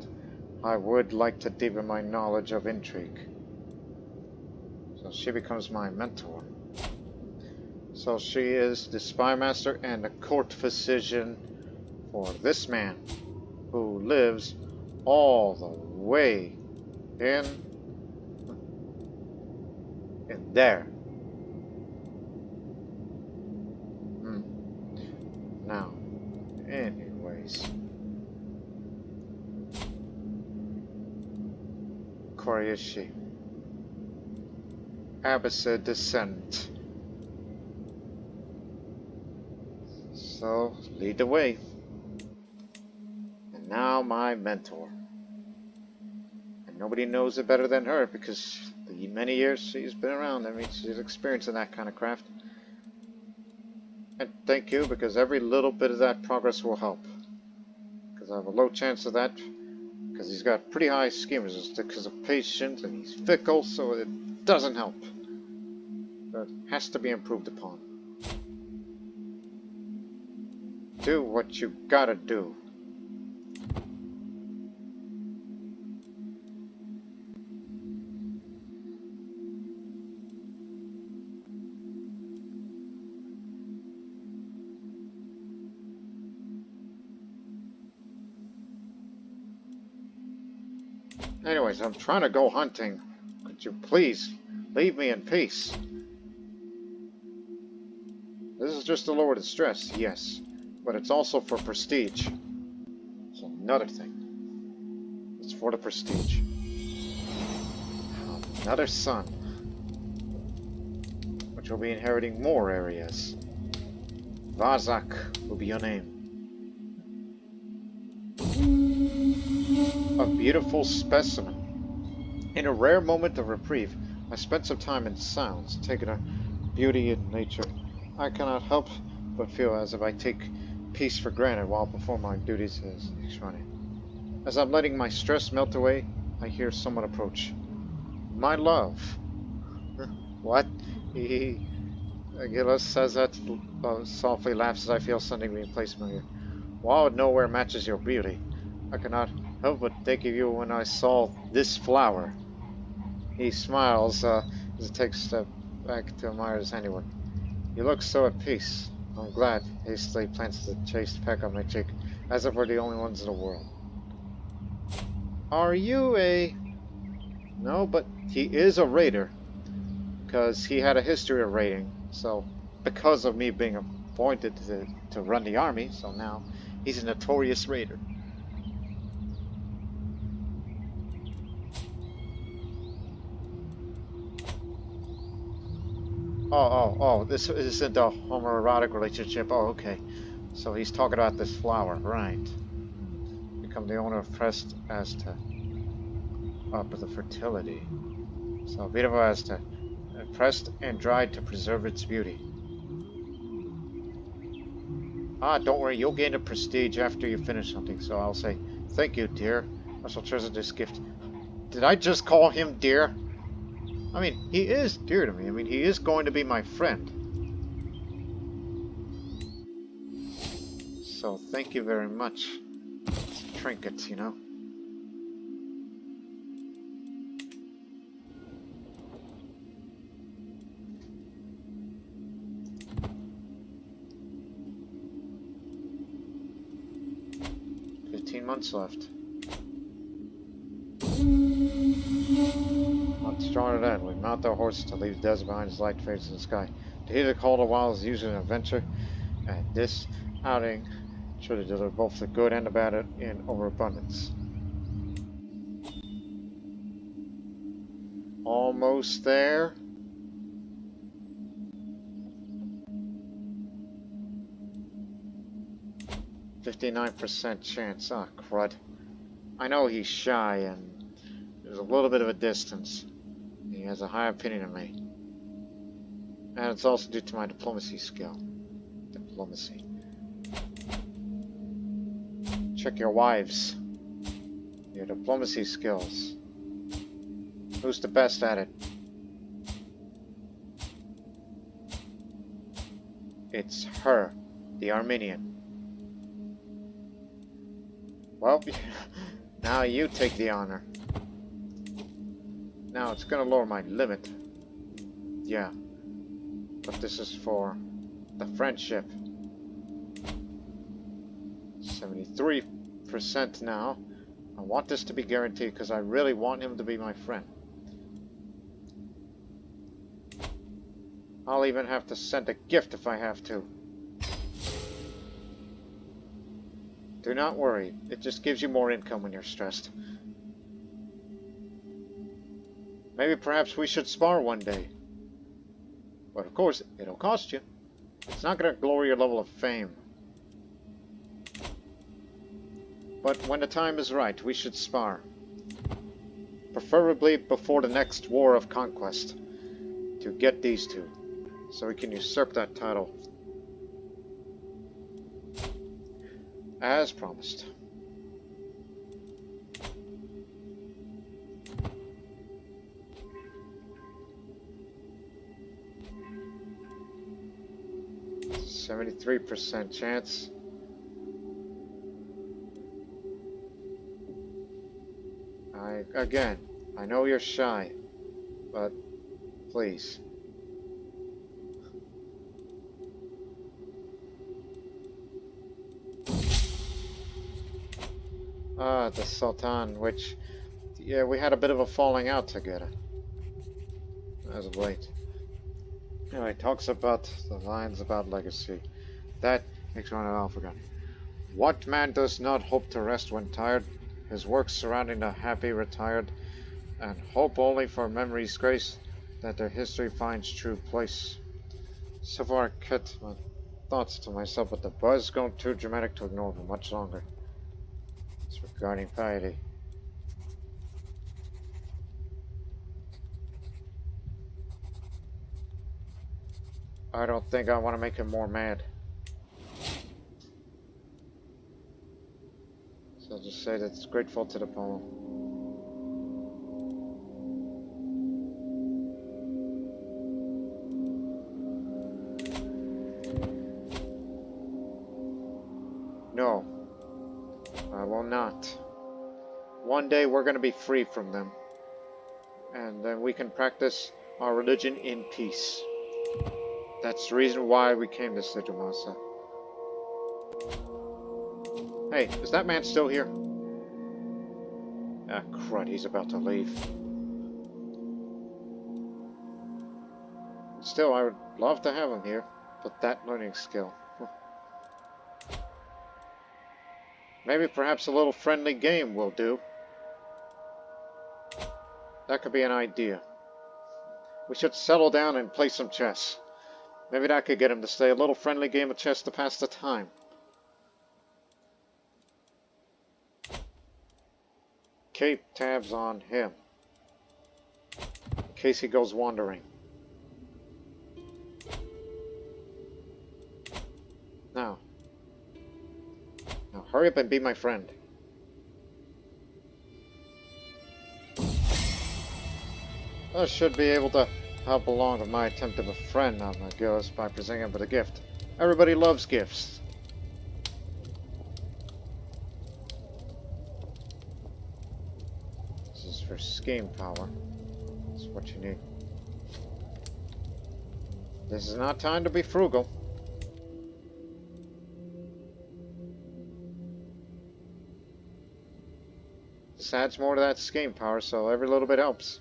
I would like to deepen my knowledge of intrigue. So she becomes my mentor. So she is the spy master and the court physician for this man who lives all the way in there. Now, anyways, Koreishi, Abbasid descent. So, lead the way. And now my mentor. And nobody knows it better than her because the many years she's been around. I mean, she's experienced in that kind of craft. And thank you, because every little bit of that progress will help. Because I have a low chance of that, because he's got pretty high scheme resistance because of patience, and he's fickle, so it doesn't help. But it has to be improved upon. Do what you gotta do. Anyways, I'm trying to go hunting. Could you please leave me in peace? This is just to lower the stress, yes. But it's also for prestige. It's another thing. It's for the prestige. Another son. Which will be inheriting more areas. Vazak will be your name. A beautiful specimen. In a rare moment of reprieve, I spent some time in silence, taking a beauty in nature. I cannot help but feel as if I take peace for granted while performing my duties as Extrani. As I'm letting my stress melt away, I hear someone approach. My love. What? Gillis says that, softly laughs as I feel something being placed in my ear. Wow, nowhere matches your beauty. I cannot help but think of you when I saw this flower. He smiles as he takes a step back to admire his handiwork. You look so at peace. I'm glad. Hastily plants the chaste peck on my cheek, as if we're the only ones in the world. Are you a... No, but he is a raider. Because he had a history of raiding. So, because of me being appointed to run the army, so now he's a notorious raider. Oh, this isn't a homoerotic relationship. Oh, okay. So he's talking about this flower, right. Become the owner of pressed as to up with the fertility. So beautiful as to pressed and dried to preserve its beauty. Ah, don't worry, you'll gain a prestige after you finish something, so I'll say, thank you, dear. I shall treasure this gift. Did I just call him dear? I mean, he is dear to me. I mean, he is going to be my friend. So, thank you very much. It's trinkets, you know. Months left. Not stronger than that. We mount our horses to leave the desert behind as light fades in the sky. To hear the call of wild is usually an adventure, and this outing should deliver both the good and the bad in overabundance. Almost there. %59 chance. Ah, crud. I know he's shy and there's a little bit of a distance. He has a high opinion of me. And it's also due to my diplomacy skill. Diplomacy. Check your wives. Your diplomacy skills. Who's the best at it? It's her, the Armenian. Well, now you take the honor. Now it's gonna lower my limit. Yeah. But this is for the friendship. 73% now. I want this to be guaranteed because I really want him to be my friend. I'll even have to send a gift if I have to. Do not worry, it just gives you more income when you're stressed. Maybe perhaps we should spar one day. But of course, it'll cost you. It's not going to lower your level of fame. But when the time is right, we should spar. Preferably before the next war of conquest. To get these two. So we can usurp that title. As promised. %73 chance. Again, I know you're shy, but please. Ah, the Sultan, which, yeah, we had a bit of a falling out together. As of late. Anyway, talks about the lines about legacy. That makes one of Al-Farghani. What man does not hope to rest when tired? His works surrounding the happy retired, and hope only for memory's grace that their history finds true place. So far I kept my thoughts to myself, but the buzz grown too dramatic to ignore for much longer. It's regarding piety. I don't think I want to make him more mad. So I'll just say that it's grateful to the poem. No, I will not. One day we're going to be free from them. And then we can practice our religion in peace. That's the reason why we came to Sijilmasa. Hey, is that man still here? Ah, crud, he's about to leave. Still, I would love to have him here, but that learning skill. Maybe perhaps a little friendly game will do. That could be an idea. We should settle down and play some chess. Maybe that could get him to stay. A little friendly game of chess to pass the time. Keep tabs on him, in case he goes wandering. Now, hurry up and be my friend. I should be able to help along with my attempt to befriend Gillis by presenting him with a gift. Everybody loves gifts. This is for scheme power. That's what you need. This is not time to be frugal. This adds more to that scheme power, so every little bit helps.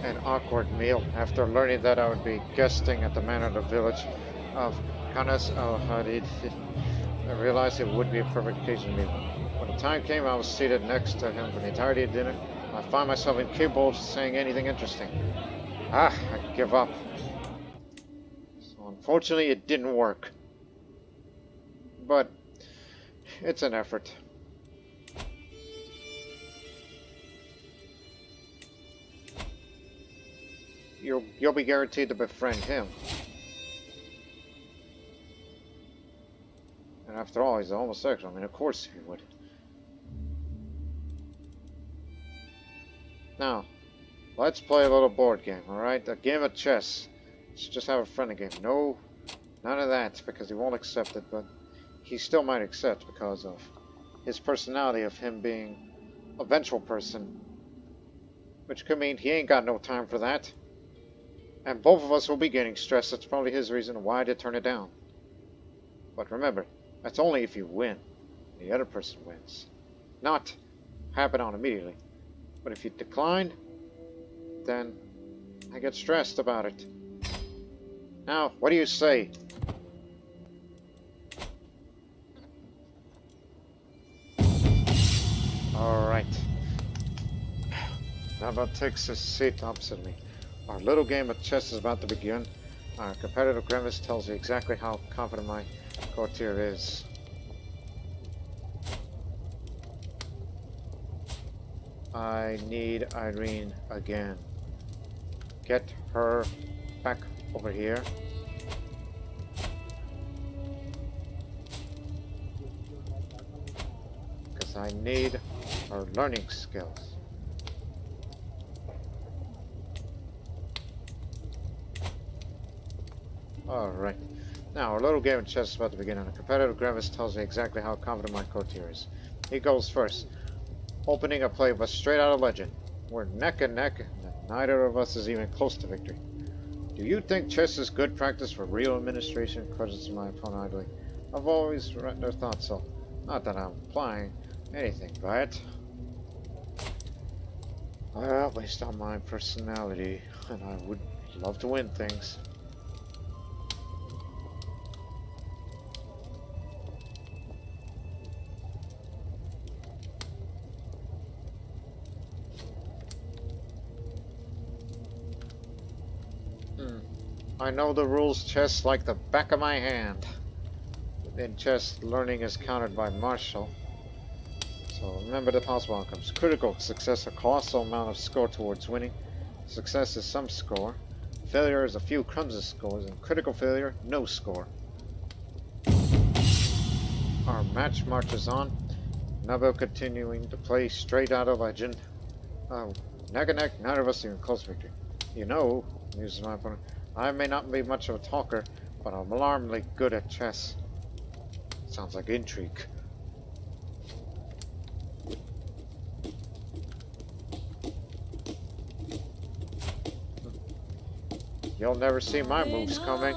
An awkward meal after learning that I would be guesting at the manor of the village of Kanas al-Hadid. I realized it would be a perfect occasion to meet him. When the time came, I was seated next to him for the entirety of dinner. I find myself incapable of saying anything interesting. I give up. So unfortunately, it didn't work. But it's an effort. You'll be guaranteed to befriend him. And after all, he's a homosexual. I mean, of course he would. Now, let's play a little board game, alright? A game of chess. Let's just have a friendly game. No, none of that, because he won't accept it, but he still might accept because of his personality of him being a vengeful person. Which could mean he ain't got no time for that. And both of us will be getting stressed. That's probably his reason why to turn it down. But remember, that's only if you win. The other person wins. Not happen on immediately. But if you decline, then I get stressed about it. Now, what do you say? Alright. Now about takes a seat opposite me. Our little game of chess is about to begin. Our competitive grimace tells you exactly how confident my courtier is. I need Irene again. Get her back over here. Because I need her learning skills. Alright. Now, our little game of chess is about to begin, and a competitive grimace tells me exactly how confident my courtier is. He goes first, opening a play but straight out of legend. We're neck and neck, and neither of us is even close to victory. Do you think chess is good practice for real administration? Questions my opponent idly. I've always thought so. Not that I'm implying anything by it. Well, based on my personality, and I would love to win things. I know the rules chess like the back of my hand. In chess, learning is countered by martial. So remember the possible outcomes. Critical success, a colossal amount of score towards winning. Success is some score. Failure is a few crumbs of scores. And critical failure, no score. Our match marches on. Nabil continuing to play straight out of legend. Neck and neck, neither of us even close victory. You know, muses my opponent, I may not be much of a talker, but I'm alarmingly good at chess. Sounds like intrigue. You'll never see my moves coming.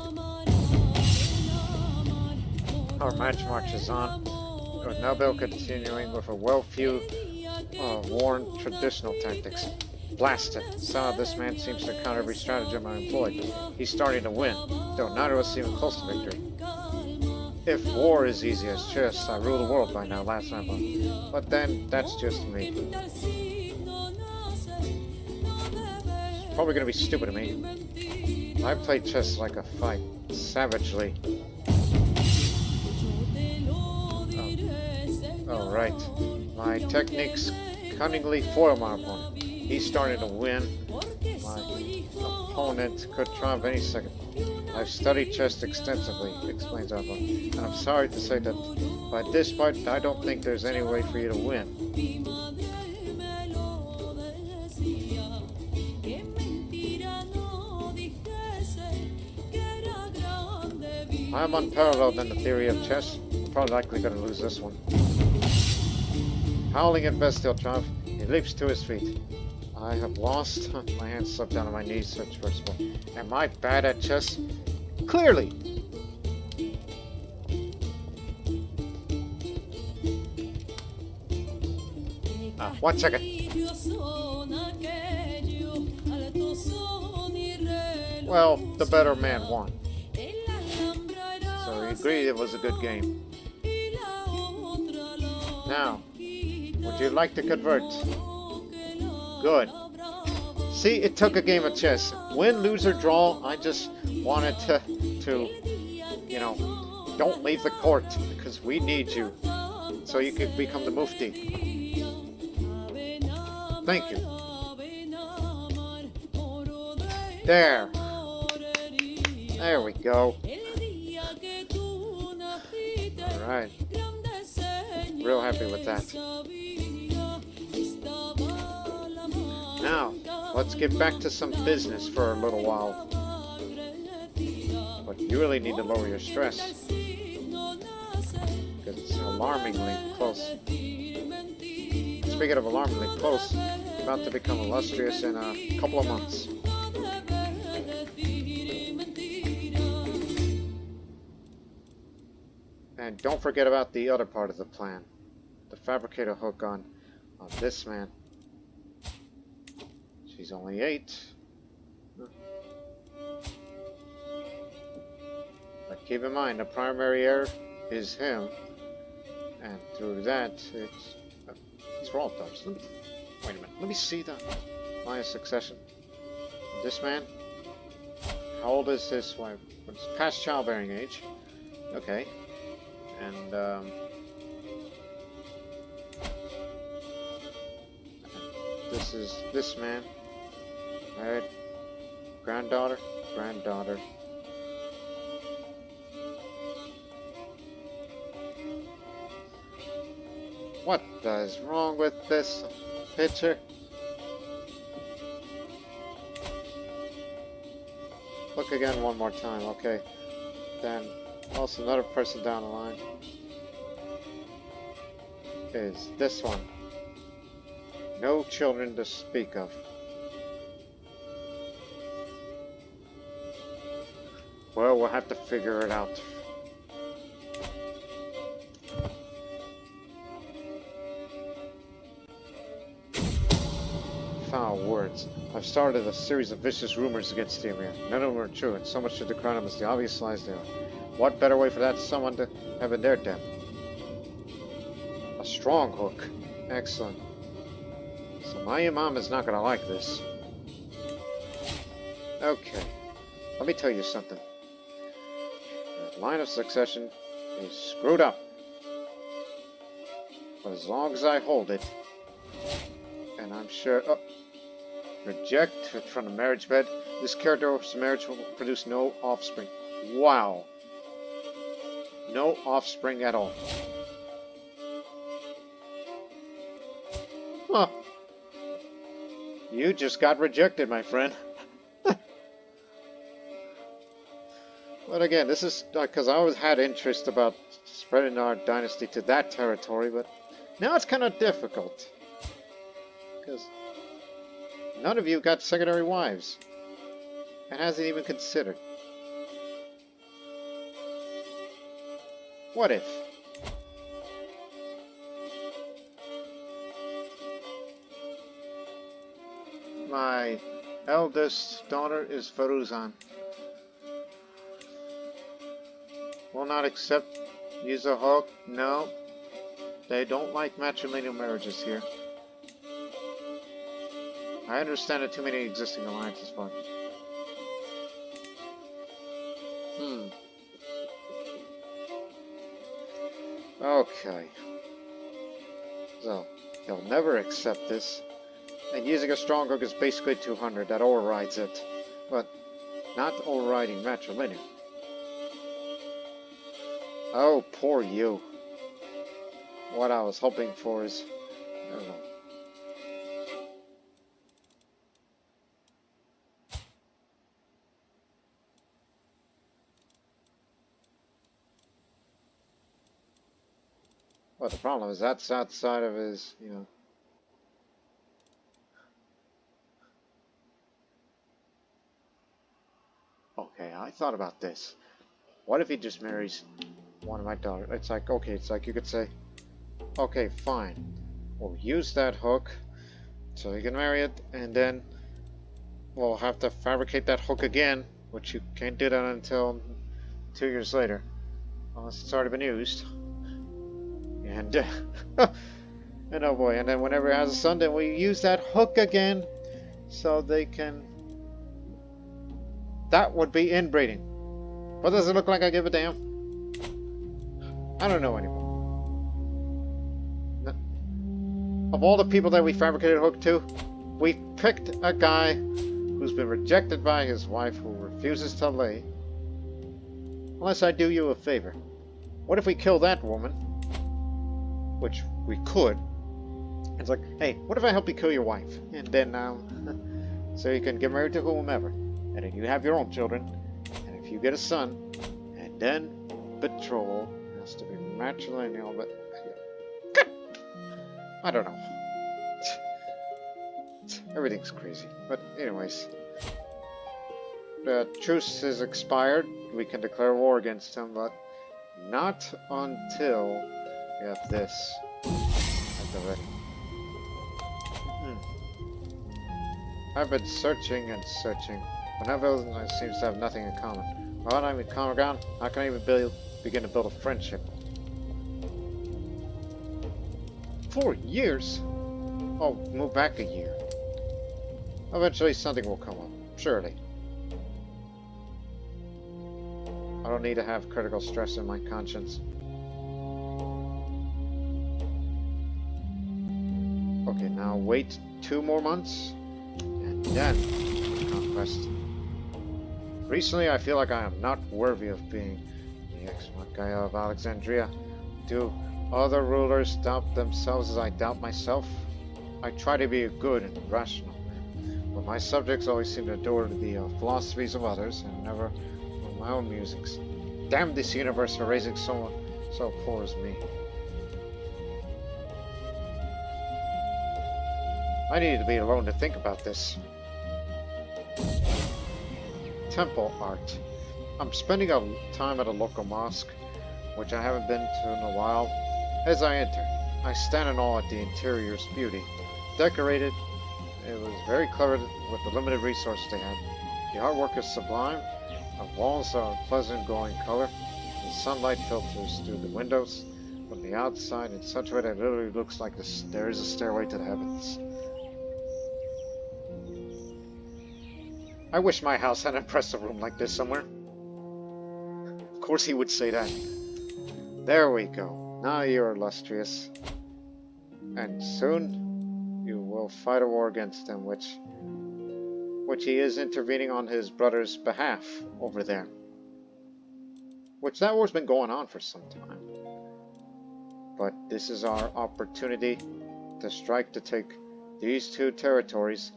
Our match marches on, with Nobel continuing with a well-few, worn traditional tactics. Blast it. Somehow this man seems to counter every stratagem I employed. He's starting to win, though neither of us even close to victory. If war is easy as chess, I rule the world by now, last time. But then, that's just me. It's probably gonna be stupid of me. I play chess like a fight, savagely. Oh, right. My techniques cunningly foil my opponent. He's starting to win. My opponent could triumph any second. I've studied chess extensively, explains Alpha, and I'm sorry to say that by this fight, I don't think there's any way for you to win. I'm unparalleled in the theory of chess. I'm probably likely going to lose this one. Howling in bestial triumph, he leaps to his feet. I have lost. My hands slip down on my knees, search for a spell. Am I bad at chess? Clearly! 1 second. Well, the better man won. So we agreed it was a good game. Now, would you like to convert? Good. See, it took a game of chess. Win, lose, or draw, I just wanted to, you know, don't leave the court, because we need you, so you could become the Mufti. Thank you. There. There we go. Alright. Real happy with that. Now, let's get back to some business for a little while. But you really need to lower your stress, because it's alarmingly close. Speaking of alarmingly close, you're about to become illustrious in a couple of months. And don't forget about the other part of the plan. The fabricate a hook on this man. She's only 8. But keep in mind, the primary heir is him. And through that, it's... these were all thumbs. Wait a minute. Let me see the line of succession. This man? How old is his wife? It's past childbearing age. Okay. And, this is this man. Married. Granddaughter. Granddaughter. What is wrong with this picture? Look again one more time, okay. Then, also another person down the line is this one. No children to speak of. Well, we'll have to figure it out. Foul words. I've started a series of vicious rumors against Ymir. None of them are true, and so much to decry them as the obvious lies they are. What better way for that someone to have in their death? A strong hook. Excellent. So my imam is not going to like this. Okay. Let me tell you something. The line of succession is screwed up. But as long as I hold it, and I'm sure... Oh, reject from the marriage bed. This character's marriage will produce no offspring. Wow. No offspring at all. Huh. You just got rejected, my friend. But again, this is because I always had interest about spreading our dynasty to that territory, but now it's kind of difficult. Because none of you got secondary wives. and hasn't even considered. What if? My eldest daughter is Faruzan. Will not accept use a hook. No. They don't like matrilineal marriages here. I understand that too many existing alliances, but... Okay. So, they'll never accept this. And using a strong hook is basically 200. That overrides it. But not overriding matrilineal. Oh, poor you. What I was hoping for is... I don't know. Well, the problem is that's outside of his, you know... Okay, I thought about this. What if he just marries one of my daughters? It's like, okay, it's like you could say, okay, fine. We'll use that hook so you can marry it, and then we'll have to fabricate that hook again, which you can't do that until 2 years later. Unless it's already been used. And, and oh boy, and then whenever it has a son, then we use that hook again so they can... That would be inbreeding. What does it look like? I give a damn? I don't know anymore. Of all the people that we fabricated a hook to, we picked a guy who's been rejected by his wife, who refuses to lay. Unless I do you a favor. What if we kill that woman? Which we could. It's like, hey, what if I help you kill your wife? And then, so you can get married to whomever. And then you have your own children. And if you get a son, and then betrothal has to be matrilineal, but I don't know. Everything's crazy. But anyways, the truce is expired. We can declare war against him, but not until we have this at the ready. I've been searching and searching. Whenever seems to have nothing in common. Well, I'm in common ground. How can I even begin to build a friendship? 4 years? Oh, move back a year. Eventually something will come up. Surely. I don't need to have critical stress in my conscience. Okay, now wait 2 more months. And then conquest. Recently, I feel like I am not worthy of being the ex-Messiah of Alexandria. Do other rulers doubt themselves as I doubt myself? I try to be good and rational, but my subjects always seem to adore the philosophies of others and never my own musings. Damn this universe for raising someone so poor as me. I needed to be alone to think about this. Temple art. I'm spending time at a local mosque, which I haven't been to in a while. As I enter, I stand in awe at the interior's beauty. Decorated, it was very clever with the limited resources they had. The artwork is sublime. The walls are a pleasant glowing color. The sunlight filters through the windows from the outside in such a way that it literally looks like there is a stairway to the heavens. I wish my house had an impressive room like this somewhere. Of course he would say that. There we go. Now you're illustrious. And soon you will fight a war against him, which he is intervening on his brother's behalf over there. Which that war's been going on for some time. But this is our opportunity to strike to take these 2 territories,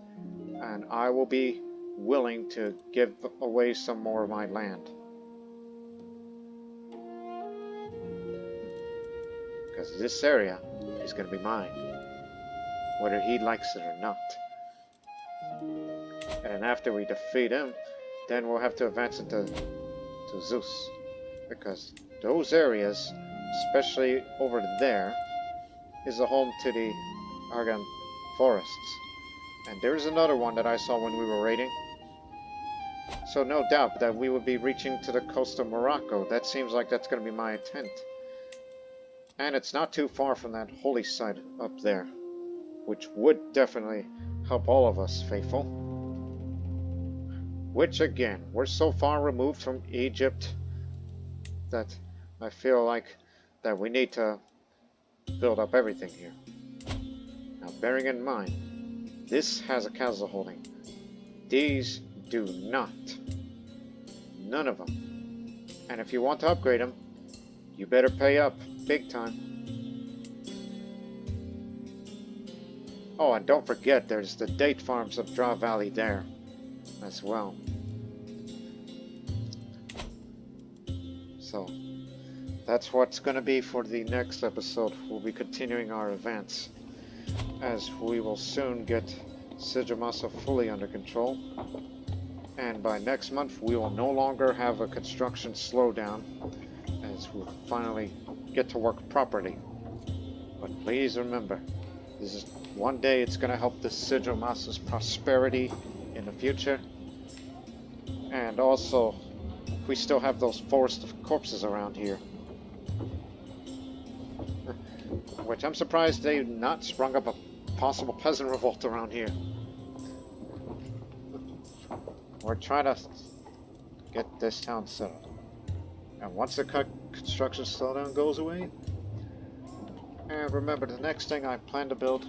and I will be willing to give away some more of my land. Because this area is going to be mine, whether he likes it or not. And then after we defeat him, then we'll have to advance into Zeus. Because those areas, especially over there, is the home to the Argan forests. And there's another one that I saw when we were raiding. So no doubt that we would be reaching to the coast of Morocco. That seems like that's going to be my intent. And it's not too far from that holy site up there, which would definitely help all of us, faithful. Which again, we're so far removed from Egypt that I feel like that we need to build up everything here. Now, bearing in mind, this has a castle holding. These do not. None of them. And if you want to upgrade them, you better pay up big time. Oh, and don't forget, there's the date farms of Dra Valley there as well. So, that's what's going to be for the next episode. We'll be continuing our advance, as we will soon get Sijilmasa fully under control. And by next month, we will no longer have a construction slowdown, as we'll finally get to work properly. But please remember, this is one day it's going to help the Sijilmasa's prosperity in the future. And also, we still have those forests of corpses around here. Which I'm surprised they've not sprung up a possible peasant revolt around here. We're trying to get this town settled. And once the construction slowdown goes away, and remember, the next thing I plan to build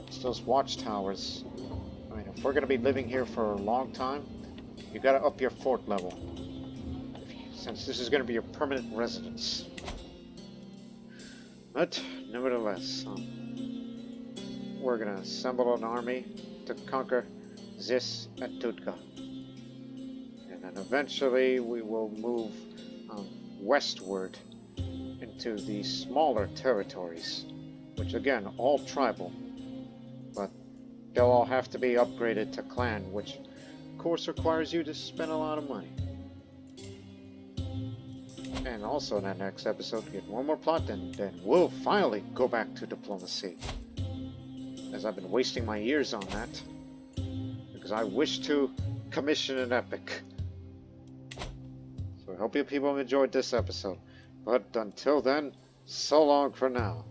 is those watchtowers. I mean, if we're going to be living here for a long time, you got to up your fort level, since this is going to be your permanent residence. But nevertheless, we're going to assemble an army to conquer Zis and Tutka. And then eventually we will move westward into the smaller territories, which again, all tribal, but they'll all have to be upgraded to clan, which of course requires you to spend a lot of money. And also in that next episode, get one more plot, and then we'll finally go back to diplomacy, as I've been wasting my years on that, because I wish to commission an epic. So I hope you people enjoyed this episode. But until then, so long for now.